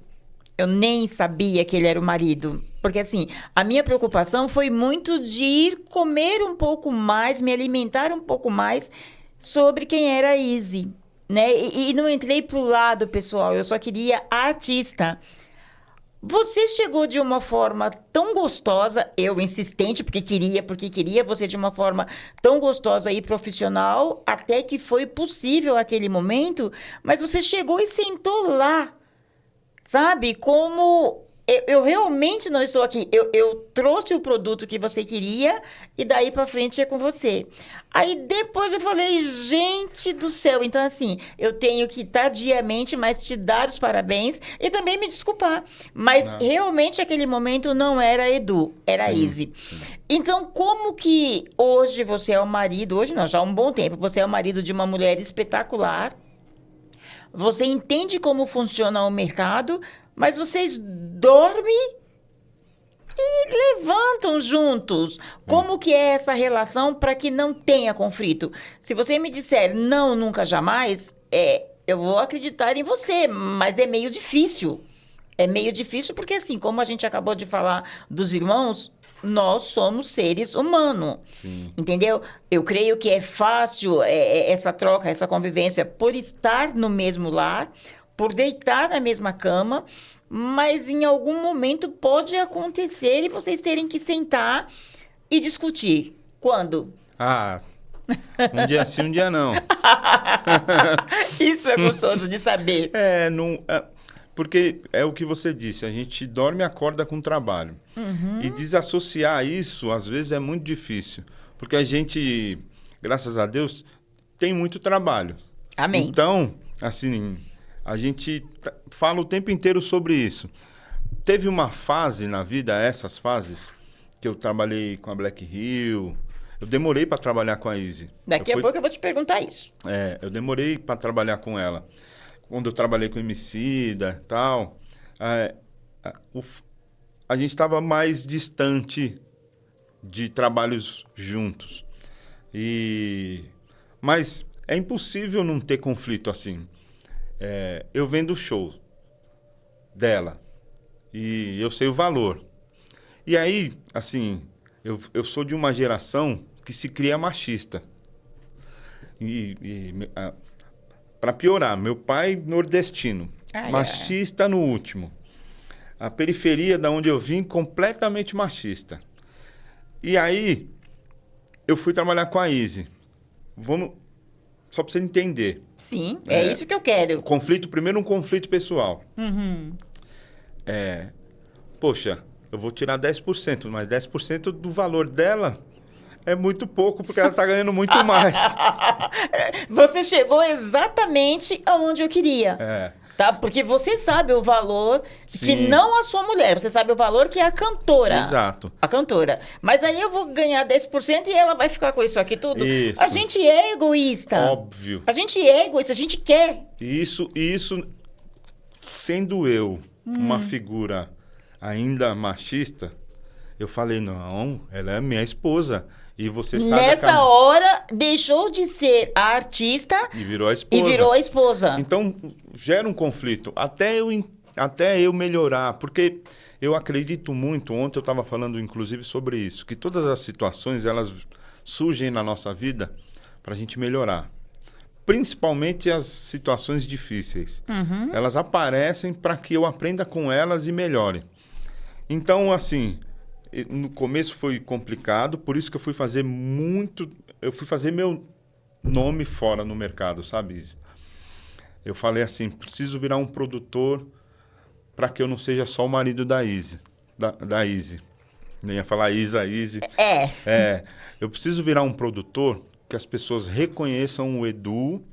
eu nem sabia que ele era o marido. Porque, assim, a minha preocupação foi muito de ir comer um pouco mais, me alimentar um pouco mais sobre quem era a Izzy. Né? E não entrei pro lado pessoal, eu só queria a artista. Você chegou de uma forma tão gostosa, eu insistente, porque queria você de uma forma tão gostosa e profissional, até que foi possível aquele momento, mas você chegou e sentou lá, sabe? Como eu realmente não estou aqui, eu trouxe o produto que você queria e daí para frente é com você. Aí depois eu falei, gente do céu, então assim, eu tenho que tardiamente, mas te dar os parabéns e também me desculpar. Mas realmente aquele momento não era Edu, era Izzy. Então como que hoje você é o marido, hoje não, já há um bom tempo, você é o marido de uma mulher espetacular, você entende como funciona o mercado, mas vocês dormem e levantam juntos. Como que é essa relação para que não tenha conflito? Se você me disser não, nunca, jamais, eu vou acreditar em você, mas é meio difícil. É meio difícil porque, assim, como a gente acabou de falar dos irmãos, nós somos seres humanos. Sim. Entendeu? Eu creio que é fácil essa troca, essa convivência por estar no mesmo lar, por deitar na mesma cama, mas em algum momento pode acontecer e vocês terem que sentar e discutir. Quando? Ah, um dia sim, um dia não. Isso é gostoso de saber. Não, porque é o que você disse, a gente dorme e acorda com trabalho. E desassociar isso, às vezes, é muito difícil. Porque a gente, graças a Deus, tem muito trabalho. Amém. Então, assim, a gente fala o tempo inteiro sobre isso. Teve uma fase na vida, essas fases, que eu trabalhei com a Black Hill. Eu demorei para trabalhar com a Easy. Daqui a pouco eu vou te perguntar isso. Eu demorei para trabalhar com ela. Quando eu trabalhei com Emicida e tal, a gente estava mais distante de trabalhos juntos. Mas é impossível não ter conflito assim. Eu vendo o show dela e eu sei o valor. E aí, assim, eu sou de uma geração que se cria machista. Para piorar, meu pai nordestino, machista no último. A periferia da onde eu vim, completamente machista. E aí, eu fui trabalhar com a Easy. Só para você entender. Sim, é isso que eu quero. Primeiro um conflito pessoal. Poxa, eu vou tirar 10%, mas 10% do valor dela é muito pouco, porque ela está ganhando muito mais. Você chegou exatamente aonde eu queria. Tá? Porque você sabe o valor que não a sua mulher, você sabe o valor que é a cantora. Exato. A cantora. Mas aí eu vou ganhar 10% e ela vai ficar com isso aqui tudo? Isso. A gente é egoísta. Óbvio. A gente é egoísta, a gente quer. Isso, sendo eu uma figura ainda machista, eu falei, não, ela é minha esposa. E você sabe... Nessa hora, deixou de ser a artista e virou a esposa. E virou a esposa. Então, gera um conflito. Até eu melhorar. Porque eu acredito muito, ontem eu estava falando inclusive sobre isso, que todas as situações, elas surgem na nossa vida para a gente melhorar. Principalmente as situações difíceis. Elas aparecem para que eu aprenda com elas e melhore. Então, assim... No começo foi complicado, por isso que eu fui fazer meu nome fora no mercado, sabe, Izzy? Eu falei assim, preciso virar um produtor para que eu não seja só o marido da Izzy. Da Izzy. Nem ia falar Izzy. Eu preciso virar um produtor que as pessoas reconheçam o Edu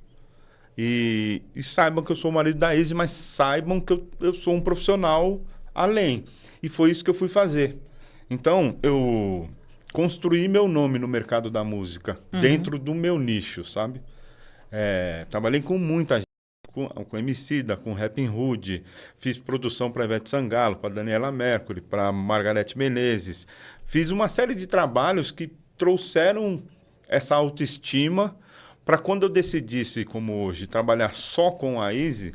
e saibam que eu sou o marido da Izzy, mas saibam que eu sou um profissional além. E foi isso que eu fui fazer. Então, eu construí meu nome no mercado da música, dentro do meu nicho, sabe? Trabalhei com muita gente, com Emicida, com Rappin' Hood, fiz produção para Ivete Sangalo, para Daniela Mercury, para Margareth Menezes. Fiz uma série de trabalhos que trouxeram essa autoestima para quando eu decidisse, como hoje, trabalhar só com a Easy,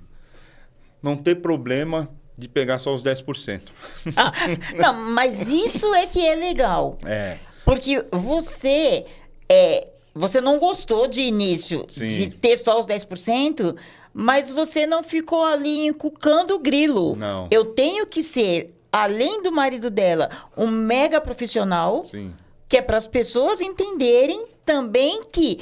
não ter problema de pegar só os 10%. Não, mas isso é que é legal. Porque você não gostou de início de ter só os 10%, mas você não ficou ali encucando o grilo. Não. Eu tenho que ser, além do marido dela, um mega profissional, que é para as pessoas entenderem também que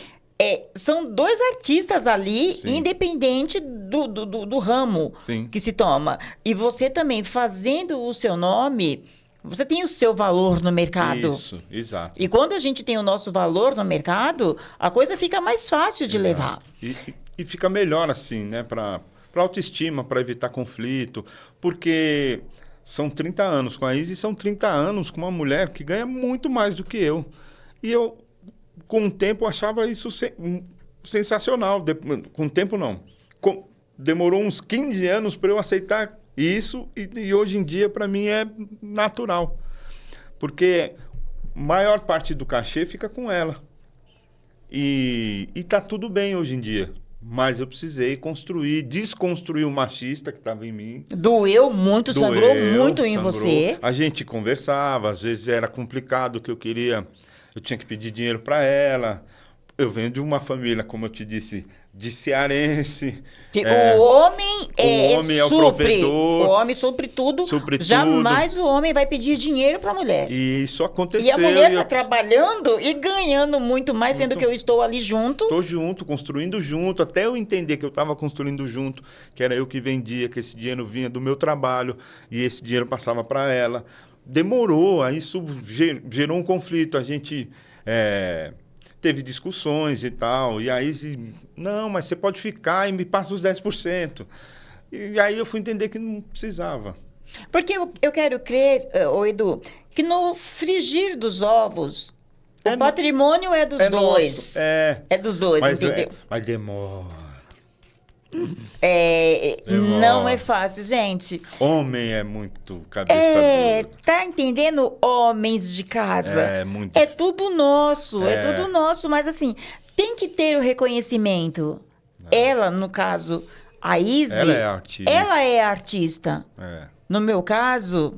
são dois artistas ali, independente do ramo que se toma. E você também, fazendo o seu nome, você tem o seu valor no mercado. Isso, exato. E quando a gente tem o nosso valor no mercado, a coisa fica mais fácil de levar. E fica melhor assim, né? Para autoestima, para evitar conflito. Porque são 30 anos com a Easy, são 30 anos com uma mulher que ganha muito mais do que eu. E eu... Com o tempo, eu achava isso sensacional. Com o tempo, não. Demorou uns 15 anos para eu aceitar isso e hoje em dia, para mim, é natural. Porque a maior parte do cachê fica com ela. E tá tudo bem hoje em dia. Mas eu precisei desconstruir o machista que estava em mim. Doeu muito, sangrou muito em você. A gente conversava, às vezes era complicado, que eu tinha que pedir dinheiro para ela. Eu venho de uma família, como eu te disse, de cearense. O homem o homem é o supre. provedor. O homem supre tudo. Supre Jamais o homem vai pedir dinheiro para a mulher. E isso aconteceu. E a mulher está trabalhando e ganhando muito mais, sendo que eu estou ali junto. Estou junto, construindo junto, até eu entender que eu estava construindo junto, que era eu que vendia, que esse dinheiro vinha do meu trabalho e esse dinheiro passava para ela. Demorou, aí isso gerou um conflito. A gente teve discussões e tal. E aí, não, mas você pode ficar e me passa os 10%. E aí eu fui entender que não precisava. Porque eu quero crer, Edu, que no frigir dos ovos, o patrimônio é dos dois. Nosso, é dos dois, entendeu? Mas demora. Não é fácil, gente. Homem é muito cabeça dura. Tá entendendo? Homens de casa. É muito. É tudo nosso, é tudo nosso. Mas assim, tem que ter o reconhecimento. Ela, no caso, a Izzy, ela é artista. Ela é artista. No meu caso,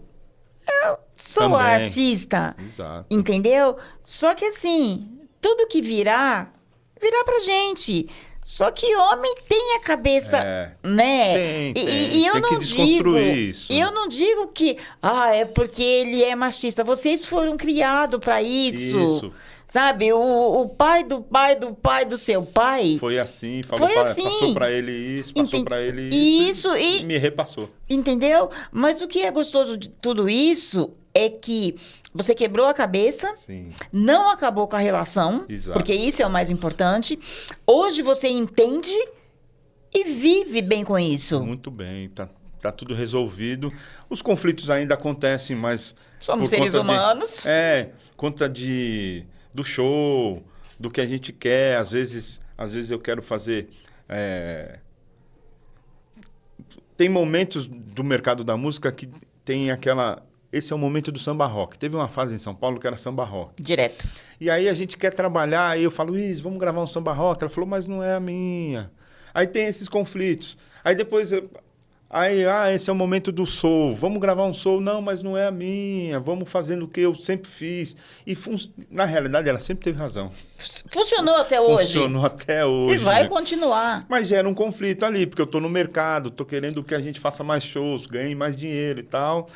eu sou Também. artista. Exato. Entendeu? Só que assim, tudo que virá pra gente. Só que homem tem a cabeça, né? Tem, e eu tem não que desconstruir isso. E eu não digo que, é porque ele é machista. Vocês foram criados para isso. Sabe? O pai do pai do pai do seu pai... Foi assim, falou, passou para ele isso, passou para ele isso e me repassou. Entendeu? Mas o que é gostoso de tudo isso é que você quebrou a cabeça, não acabou com a relação, porque isso é o mais importante. Hoje você entende e vive bem com isso. Muito bem, tá tudo resolvido. Os conflitos ainda acontecem, mas... Somos seres humanos. Conta do show, do que a gente quer. Às vezes eu quero fazer... Tem momentos do mercado da música que tem aquela... Esse é o momento do samba rock. Teve uma fase em São Paulo que era samba rock. Direto. E aí a gente quer trabalhar, aí eu falo, vamos gravar um samba rock. Ela falou, mas não é a minha. Aí tem esses conflitos. Aí depois... esse é o momento do soul. Vamos gravar um soul. Não, mas não é a minha. Vamos fazendo o que eu sempre fiz. E na realidade, ela sempre teve razão. Funcionou até hoje. Funcionou até hoje. E vai continuar. Mas gera um conflito ali, porque eu estou no mercado, estou querendo que a gente faça mais shows, ganhe mais dinheiro e tal.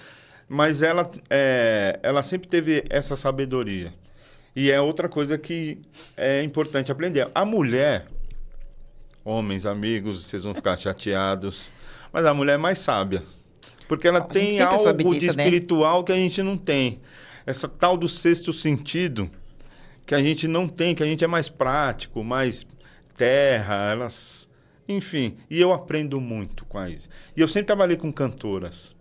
Mas ela sempre teve essa sabedoria. E é outra coisa que é importante aprender. A mulher, homens, amigos, vocês vão ficar chateados... Mas a mulher é mais sábia. Porque ela tem algo de espiritual, né? Que a gente não tem. Essa tal do sexto sentido que a gente não tem, que a gente é mais prático, mais terra, enfim. E eu aprendo muito com a Izzy. E eu sempre trabalhei com cantoras.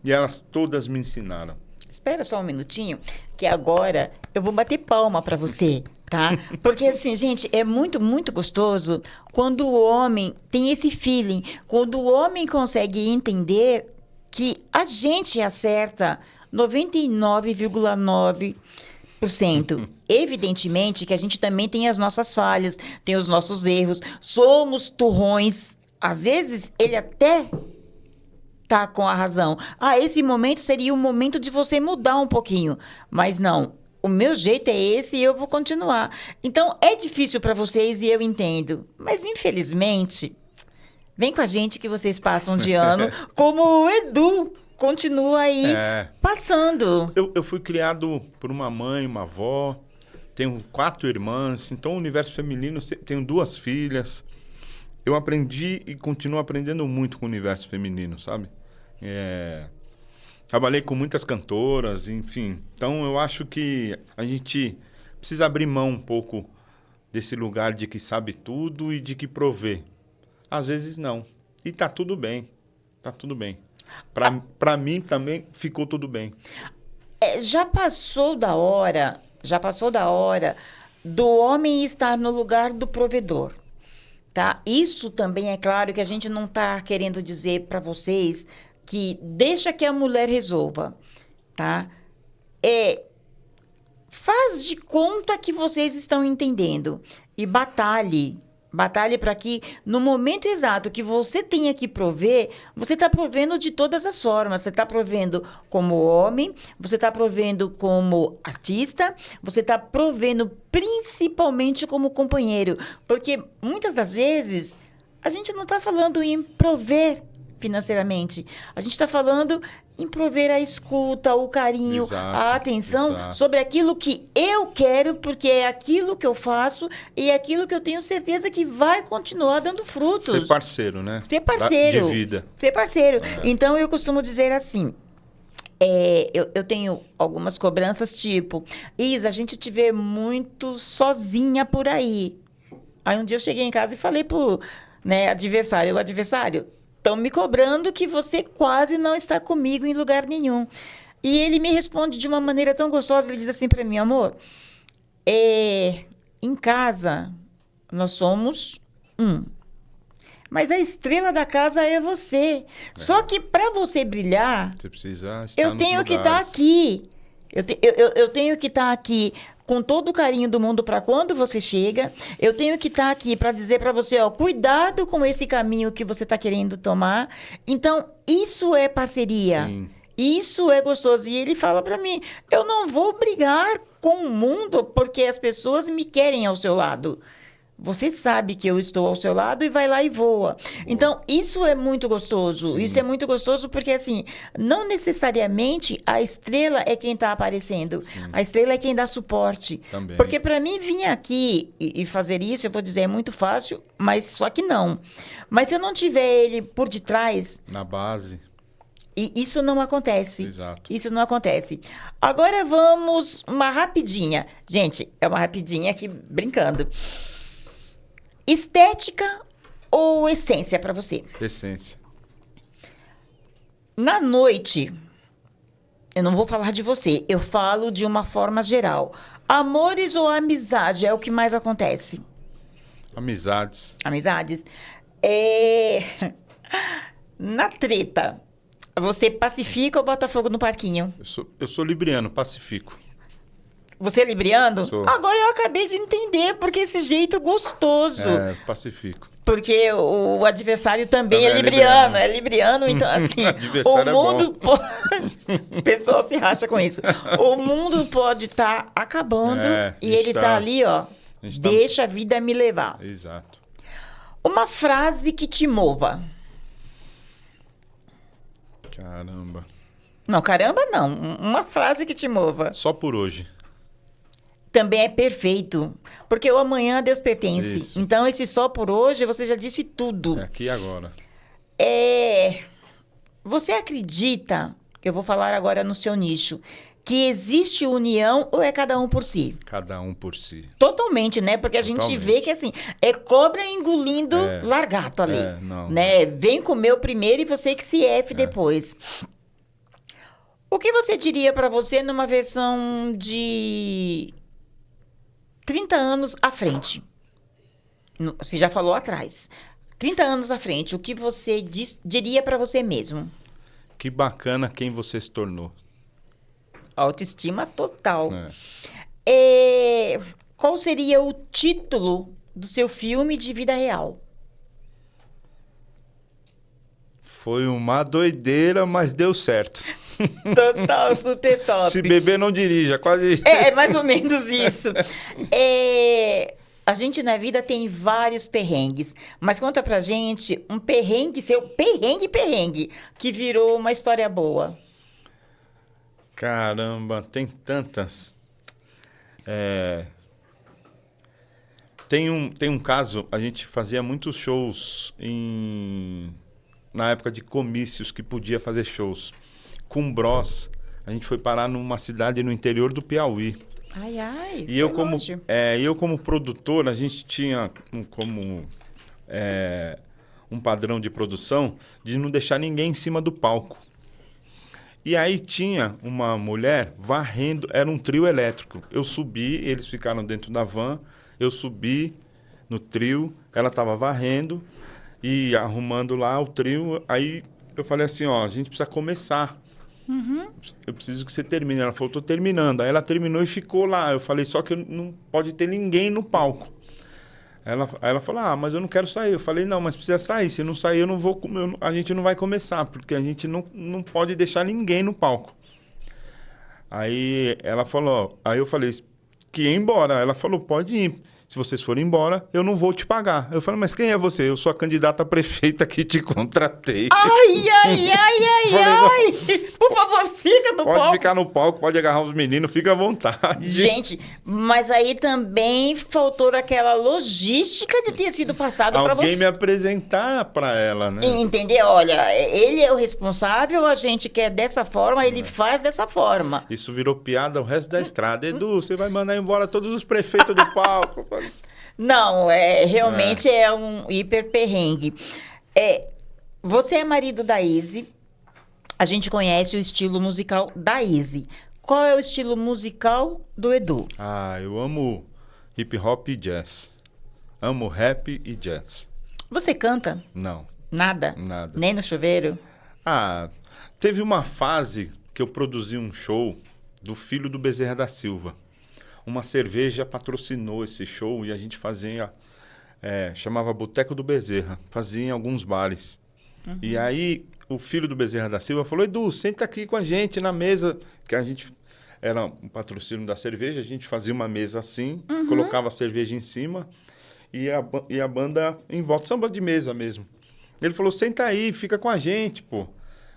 E elas todas me ensinaram. Espera só um minutinho, que agora eu vou bater palma para você, tá? Porque assim, gente, é muito, muito gostoso quando o homem tem esse feeling, quando o homem consegue entender que a gente acerta 99,9%. Evidentemente que a gente também tem as nossas falhas, tem os nossos erros, somos turrões. Às vezes, ele até... tá com a razão. Esse momento seria o momento de você mudar um pouquinho. Mas não, o meu jeito é esse e eu vou continuar. Então, é difícil para vocês e eu entendo. Mas, infelizmente, vem com a gente que vocês passam de ano, como o Edu continua aí passando. Eu fui criado por uma mãe, uma avó, tenho 4 irmãs, então o universo feminino, tenho 2 filhas. Eu aprendi e continuo aprendendo muito com o universo feminino, sabe? Trabalhei com muitas cantoras, enfim. Então, eu acho que a gente precisa abrir mão um pouco desse lugar de que sabe tudo e de que provê. Às vezes, não. E tá tudo bem. Tá tudo bem. Pra mim, também ficou tudo bem. Já passou da hora do homem estar no lugar do provedor. Tá? Isso também é claro que a gente não está querendo dizer para vocês que deixa que a mulher resolva, tá? Faz de conta que vocês estão entendendo e batalhe Batalhe para que, no momento exato que você tenha que prover, você está provendo de todas as formas. Você está provendo como homem, você está provendo como artista, você está provendo principalmente como companheiro. Porque, muitas das vezes, a gente não está falando em prover financeiramente. A gente está falando em prover a escuta, o carinho, a atenção sobre aquilo que eu quero, porque é aquilo que eu faço e é aquilo que eu tenho certeza que vai continuar dando frutos. Ser parceiro, né? Ser parceiro. De vida. Ser parceiro. Então, eu costumo dizer assim, eu tenho algumas cobranças tipo, Isa, a gente te vê muito sozinha por aí. Aí um dia eu cheguei em casa e falei pro adversário, estão me cobrando que você quase não está comigo em lugar nenhum. E ele me responde de uma maneira tão gostosa, ele diz assim para mim, amor, em casa nós somos um, mas a estrela da casa é você. Só que para você brilhar, você precisa estar eu tenho que estar aqui. Eu tenho que estar aqui com todo o carinho do mundo para quando você chega. Eu tenho que estar aqui para dizer para você, cuidado com esse caminho que você está querendo tomar. Então, isso é parceria. Sim. Isso é gostoso. E ele fala para mim, eu não vou brigar com o mundo porque as pessoas me querem ao seu lado. Você sabe que eu estou ao seu lado e vai lá e voa. Então, isso é muito gostoso. Sim. Isso é muito gostoso porque, assim, não necessariamente a estrela é quem está aparecendo. Sim. A estrela é quem dá suporte. Também. Porque, para mim, vir aqui e fazer isso, eu vou dizer, é muito fácil, mas só que não. Mas se eu não tiver ele por detrás... Na base... E isso não acontece. Exato. Isso não acontece. Agora, vamos uma rapidinha. Gente, é uma rapidinha aqui, brincando. Estética ou essência para você? Essência. Na noite, eu não vou falar de você, eu falo de uma forma geral. Amores ou amizade é o que mais acontece? Amizades. Amizades. Na treta, você pacifica ou bota fogo no parquinho? Eu sou libriano, pacifico. Você é libriano? Sou. Agora eu acabei de entender, porque esse jeito gostoso. Pacifico. Porque o adversário também é libriano. É libriano, então assim, o mundo pode... O pessoal se racha com isso. O mundo pode estar acabando e ele está ali, ó. Deixa a vida me levar. Exato. Uma frase que te mova. Caramba. Não, caramba não. Uma frase que te mova. Só por hoje. Também é perfeito. Porque o amanhã a Deus pertence. Isso. Então, esse só por hoje, você já disse tudo. É aqui e agora. Você acredita, eu vou falar agora no seu nicho, que existe união ou é cada um por si? Cada um por si. Totalmente, né? Porque a gente vê que, assim, é cobra engolindo largato ali. Não. Né? Vem comer o primeiro e você que se F depois. O que você diria para você numa versão de 30 anos à frente? Você já falou atrás. 30 anos à frente, o que você diria para você mesmo? Que bacana quem você se tornou. Autoestima total. É. Qual seria o título do seu filme de vida real? Foi uma doideira, mas deu certo. Total, super top. Se beber, não dirija, quase... É mais ou menos isso. A gente na vida tem vários perrengues, mas conta pra gente um perrengue, seu perrengue, que virou uma história boa. Caramba, tem tantas. Tem um caso, a gente fazia muitos shows na época de comícios que podia fazer shows. Com Bros, a gente foi parar numa cidade no interior do Piauí. Ai, e eu como produtor, a gente tinha um padrão de produção de não deixar ninguém em cima do palco. E aí tinha uma mulher varrendo, era um trio elétrico. Eu subi, eles ficaram dentro da van, eu subi no trio, ela estava varrendo e arrumando lá o trio. Aí eu falei assim, a gente precisa começar. Eu preciso que você termine. Ela falou, tô terminando. Aí ela terminou e ficou lá. Eu falei, só que não pode ter ninguém no palco. Aí ela falou, ah, mas eu não quero sair. Eu falei, não, mas precisa sair. Se não sair, eu não vou, a gente não vai começar, porque a gente não pode deixar ninguém no palco. Aí ela falou, aí eu falei que ia embora. Ela falou, pode ir. Se vocês forem embora, eu não vou te pagar. Eu falei, mas quem é você? Eu sou a candidata a prefeita que te contratei. Ai, ai, ai, ai, Falei, ai. Por favor, fica no pode palco. ficar no palco, pode agarrar os meninos, fica à vontade. Gente, mas aí também faltou aquela logística de ter sido passado para Alguém você. me apresentar para ela, né? Entendeu? Olha, ele é o responsável, a gente quer dessa forma, ele faz dessa forma. Isso virou piada o resto da estrada. Edu, você vai mandar embora todos os prefeitos do palco. Não, realmente é um hiper perrengue. Você é marido da Izzy, a gente conhece o estilo musical da Izzy. Qual é o estilo musical do Edu? Ah, eu amo hip hop e jazz. Amo rap e jazz. Você canta? Não, Nada? nada. Nem no chuveiro? Ah, teve uma fase que eu produzi um show do filho do Bezerra da Silva. Uma cerveja patrocinou esse show e a gente fazia, chamava Boteco do Bezerra, fazia em alguns bares. Uhum. E aí o filho do Bezerra da Silva falou, Edu, senta aqui com a gente na mesa, que a gente era um patrocínio da cerveja, a gente fazia uma mesa assim, colocava a cerveja em cima e a banda em volta, samba de mesa mesmo. Ele falou, senta aí, fica com a gente, pô.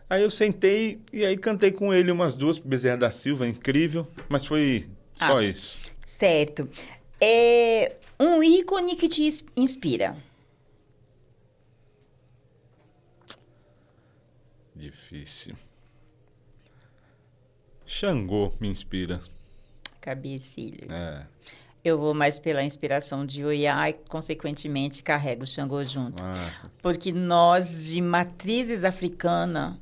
Aí eu sentei e aí cantei com ele umas duas, Bezerra da Silva, incrível, mas foi só isso. Certo. Um ícone que te inspira? Difícil. Xangô me inspira. Cabecilho. Eu vou mais pela inspiração de Oiá e, consequentemente, carrego o Xangô junto. Porque nós, de matrizes africana,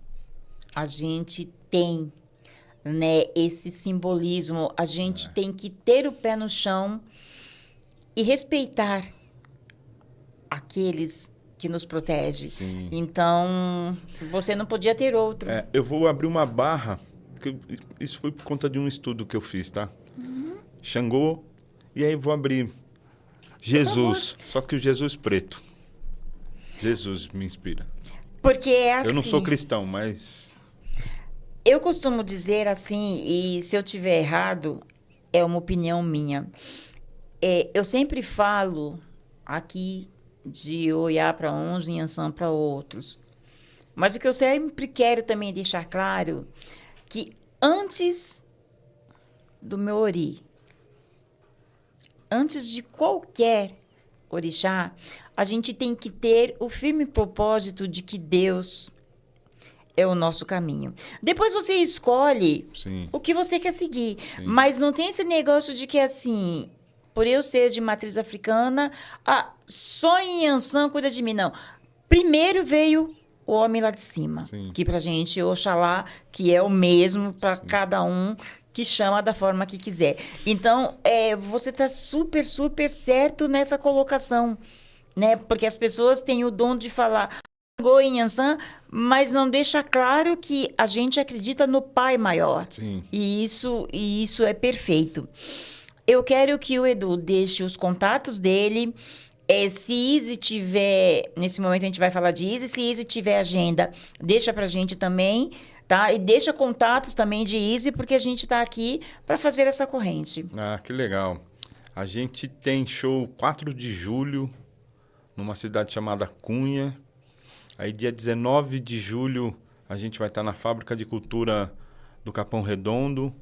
a gente tem, né, esse simbolismo. A gente tem que ter o pé no chão e respeitar aqueles que nos protegem. Sim. Então, você não podia ter outro. Eu vou abrir uma barra, isso foi por conta de um estudo que eu fiz, tá? Xangô, e aí vou abrir Jesus, só que o Jesus preto. Jesus me inspira. Porque é assim... Eu não sou cristão, mas... Eu costumo dizer assim, e se eu tiver errado, é uma opinião minha. Eu sempre falo aqui de olhar para uns e Yansan para outros. Mas o que eu sempre quero também deixar claro, que antes do meu ori, antes de qualquer orixá, a gente tem que ter o firme propósito de que Deus é o nosso caminho. Depois você escolhe o que você quer seguir. Sim. Mas não tem esse negócio de que, assim, por eu ser de matriz africana, só em Yansan cuida de mim. Não. Primeiro veio o homem lá de cima. Sim. Que pra gente, Oxalá, que é o mesmo para cada um, que chama da forma que quiser. Então, você está super, super certo nessa colocação, né? Porque as pessoas têm o dom de falar em Yansan, mas não deixa claro que a gente acredita no Pai Maior. Sim. E isso é perfeito. Eu quero que o Edu deixe os contatos dele. Se Izzy tiver... Nesse momento a gente vai falar de Izzy. Se Izzy tiver agenda, deixa pra gente também, tá? E deixa contatos também de Izzy, porque a gente tá aqui para fazer essa corrente. Ah, que legal. A gente tem show 4 de julho, numa cidade chamada Cunha. Aí, dia 19 de julho, a gente vai estar na Fábrica de Cultura do Capão Redondo.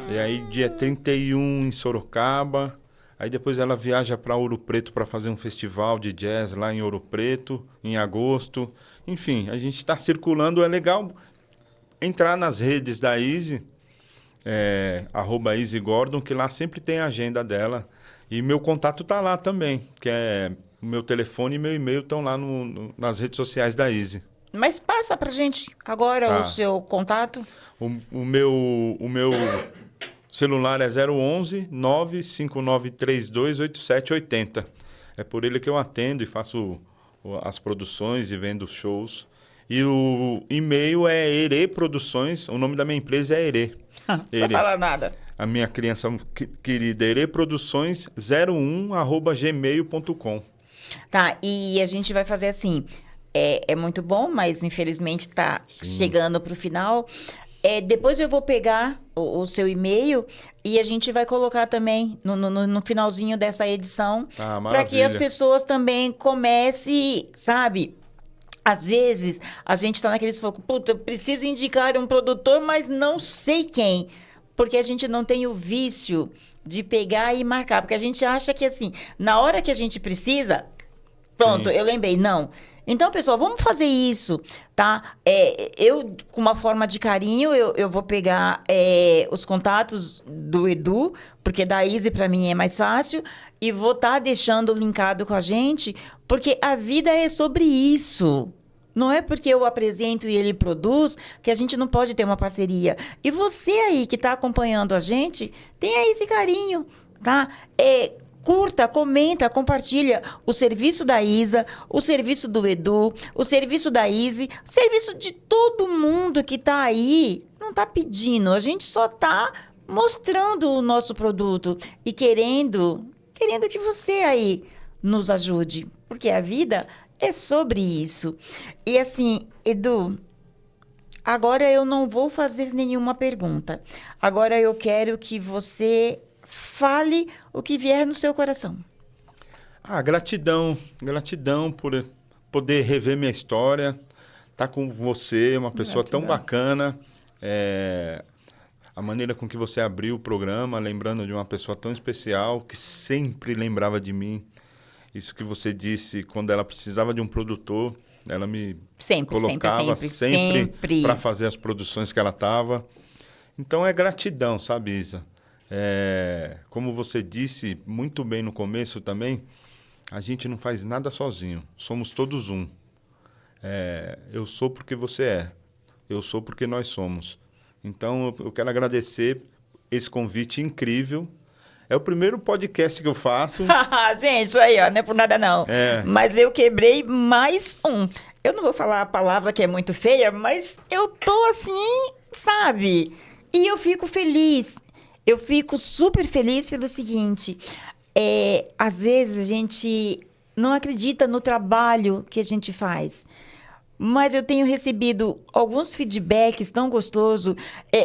E aí, dia 31 em Sorocaba. Aí, depois ela viaja para Ouro Preto para fazer um festival de jazz lá em Ouro Preto, em agosto. Enfim, a gente está circulando. É legal entrar nas redes da Izzy, @IzzyGordon, que lá sempre tem a agenda dela. E meu contato está lá também, que é... O meu telefone e meu e-mail estão lá nas redes sociais da Izzy. Mas passa pra gente agora o seu contato. O meu celular é 011 95932 8780. É por ele que eu atendo e faço as produções e vendo os shows. E o e-mail é Ere Produções. O nome da minha empresa é Ere. Não precisa falar nada. a minha criança querida, ereproduções01@gmail.com. Tá, e a gente vai fazer assim. É muito bom, mas infelizmente está chegando para o final. Depois eu vou pegar o seu e-mail e a gente vai colocar também no finalzinho dessa edição, para que as pessoas também comecem, sabe? Às vezes a gente está naqueles focos, puta, eu preciso indicar um produtor, mas não sei quem, porque a gente não tem o vício de pegar e marcar, porque a gente acha que assim, na hora que a gente precisa, pronto, eu lembrei, não. Então, pessoal, vamos fazer isso, tá? Eu, com uma forma de carinho, eu vou pegar os contatos do Edu, porque da Easy para mim é mais fácil, e vou estar deixando linkado com a gente, porque a vida é sobre isso. Não é porque eu apresento e ele produz que a gente não pode ter uma parceria. E você aí que está acompanhando a gente, tenha esse carinho, tá? Curta, comenta, compartilha o serviço da Isa, o serviço do Edu, o serviço da Izzy, o serviço de todo mundo que está aí. Não está pedindo, a gente só está mostrando o nosso produto e querendo que você aí nos ajude, porque a vida é sobre isso. E assim, Edu, agora eu não vou fazer nenhuma pergunta. Agora eu quero que você fale o que vier no seu coração. Gratidão. Gratidão por poder rever minha história. Tá com você, uma pessoa tão bacana. A maneira com que você abriu o programa, lembrando de uma pessoa tão especial, que sempre lembrava de mim. Isso que você disse, quando ela precisava de um produtor, ela me colocava sempre para fazer as produções que ela estava. Então é gratidão, sabe, Isa? Como você disse muito bem no começo também, a gente não faz nada sozinho, somos todos um. Eu sou porque você é, eu sou porque nós somos. Então eu quero agradecer esse convite incrível. É o primeiro podcast que eu faço. Gente, isso aí, ó, não é por nada não. Mas eu quebrei mais um. Eu não vou falar a palavra que é muito feia, mas eu tô assim, sabe? E eu fico feliz. Eu fico super feliz pelo seguinte, às vezes a gente não acredita no trabalho que a gente faz, mas eu tenho recebido alguns feedbacks tão gostosos,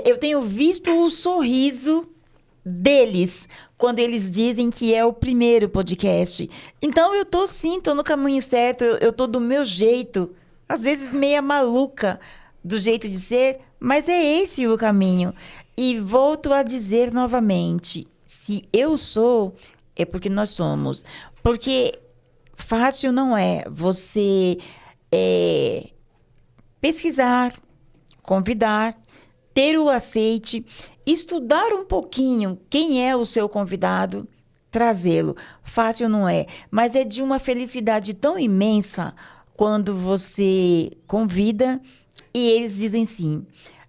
eu tenho visto o sorriso deles quando eles dizem que é o primeiro podcast. Então eu tô no caminho certo, eu tô do meu jeito, às vezes meia maluca do jeito de ser, mas é esse o caminho. E volto a dizer novamente, se eu sou, é porque nós somos. Porque fácil não é você pesquisar, convidar, ter o aceite, estudar um pouquinho quem é o seu convidado, trazê-lo. Fácil não é, mas é de uma felicidade tão imensa quando você convida e eles dizem sim.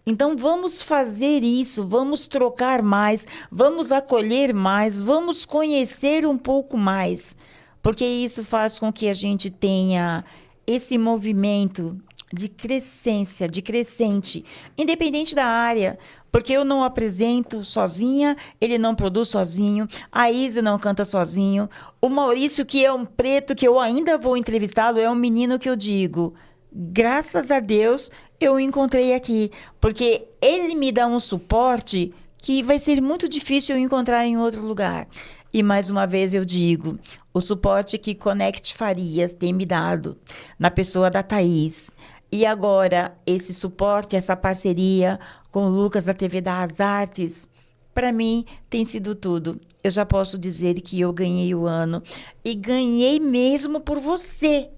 Então, vamos fazer isso, vamos trocar mais, vamos acolher mais, vamos conhecer um pouco mais, porque isso faz com que a gente tenha esse movimento de crescência, de crescente, independente da área, porque eu não apresento sozinha, ele não produz sozinho, a Isa não canta sozinho, o Maurício, que é um preto, que eu ainda vou entrevistá-lo, é um menino que eu digo, graças a Deus, eu o encontrei aqui, porque ele me dá um suporte que vai ser muito difícil eu encontrar em outro lugar. E mais uma vez eu digo, o suporte que Connect Farias tem me dado na pessoa da Thaís. E agora, esse suporte, essa parceria com o Lucas da TV das Artes, para mim tem sido tudo. Eu já posso dizer que eu ganhei o ano. E ganhei mesmo por você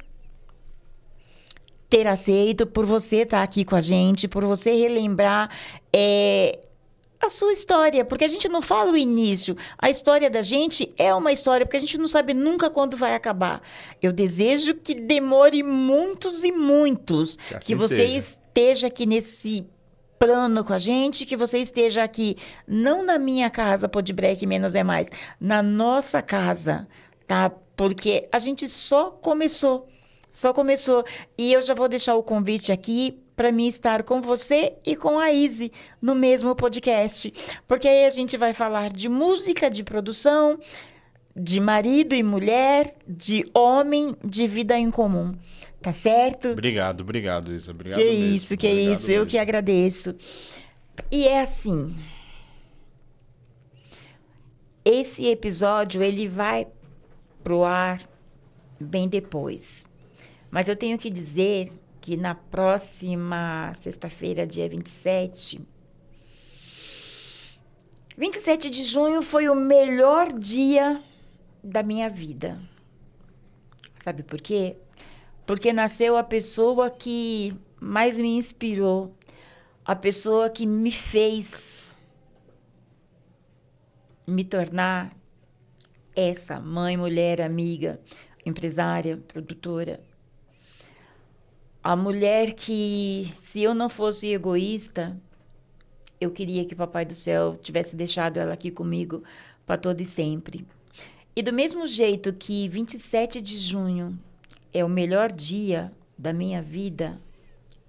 ter aceito, por você estar aqui com a gente, por você relembrar a sua história, porque a gente não fala o início. A história da gente é uma história, porque a gente não sabe nunca quando vai acabar. Eu desejo que demore muitos e muitos, que você esteja aqui nesse plano com a gente, que você esteja aqui, não na minha casa, Podbreak Menos é Mais, na nossa casa, tá? Porque a gente só começou. E eu já vou deixar o convite aqui para mim estar com você e com a Izzy no mesmo podcast. Porque aí a gente vai falar de música, de produção, de marido e mulher, de homem, de vida em comum. Tá certo? Obrigado, Isa. Obrigado Que mesmo. isso, que Obrigado isso. Eu mesmo. que agradeço. E é assim. Esse episódio, ele vai pro ar bem depois. Mas eu tenho que dizer que na próxima sexta-feira, dia 27 de junho foi o melhor dia da minha vida. Sabe por quê? Porque nasceu a pessoa que mais me inspirou, a pessoa que me fez me tornar essa mãe, mulher, amiga, empresária, produtora. A mulher que, se eu não fosse egoísta, eu queria que o Papai do Céu tivesse deixado ela aqui comigo para todo e sempre. E do mesmo jeito que 27 de junho é o melhor dia da minha vida,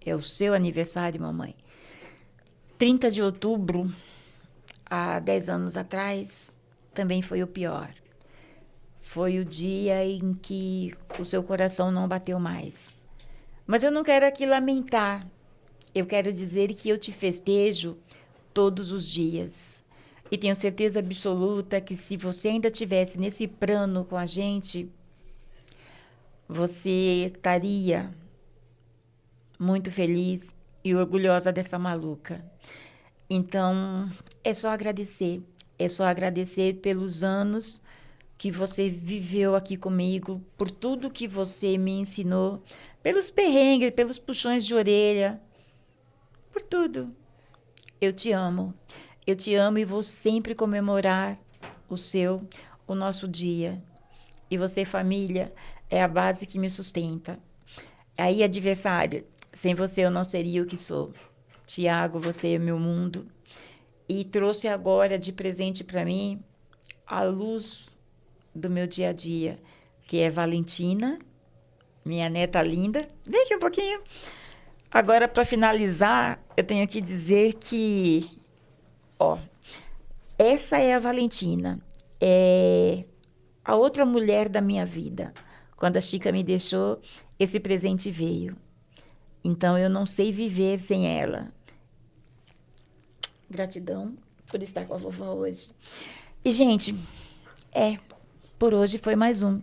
é o seu aniversário, mamãe. 30 de outubro, há 10 anos atrás, também foi o pior. Foi o dia em que o seu coração não bateu mais. Mas eu não quero aqui lamentar. Eu quero dizer que eu te festejo todos os dias. E tenho certeza absoluta que se você ainda estivesse nesse plano com a gente, você estaria muito feliz e orgulhosa dessa maluca. Então, é só agradecer. É só agradecer pelos anos que você viveu aqui comigo, por tudo que você me ensinou, pelos perrengues, pelos puxões de orelha, por tudo. Eu te amo. Eu te amo e vou sempre comemorar o nosso dia. E você, família, é a base que me sustenta. Aí, adversário, sem você eu não seria o que sou. Tiago, você é meu mundo. E trouxe agora de presente para mim a luz do meu dia a dia, que é Valentina, minha neta linda. Vem aqui um pouquinho. Agora, para finalizar, eu tenho que dizer que, essa é a Valentina. É a outra mulher da minha vida. Quando a Chica me deixou, esse presente veio. Então, eu não sei viver sem ela. Gratidão por estar com a vovó hoje. E, gente, por hoje foi mais um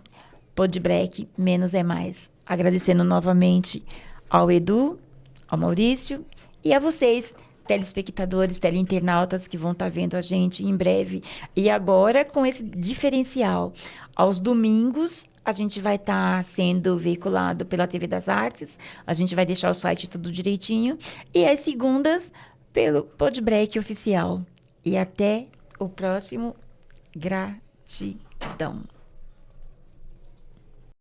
Podbreak, menos é mais. Agradecendo novamente ao Edu, ao Maurício e a vocês, telespectadores, teleinternautas que vão estar vendo a gente em breve. E agora com esse diferencial. Aos domingos, a gente vai estar sendo veiculado pela TV das Artes. A gente vai deixar o site tudo direitinho. E às segundas, pelo Podbreak oficial. E até o próximo. Gratidão.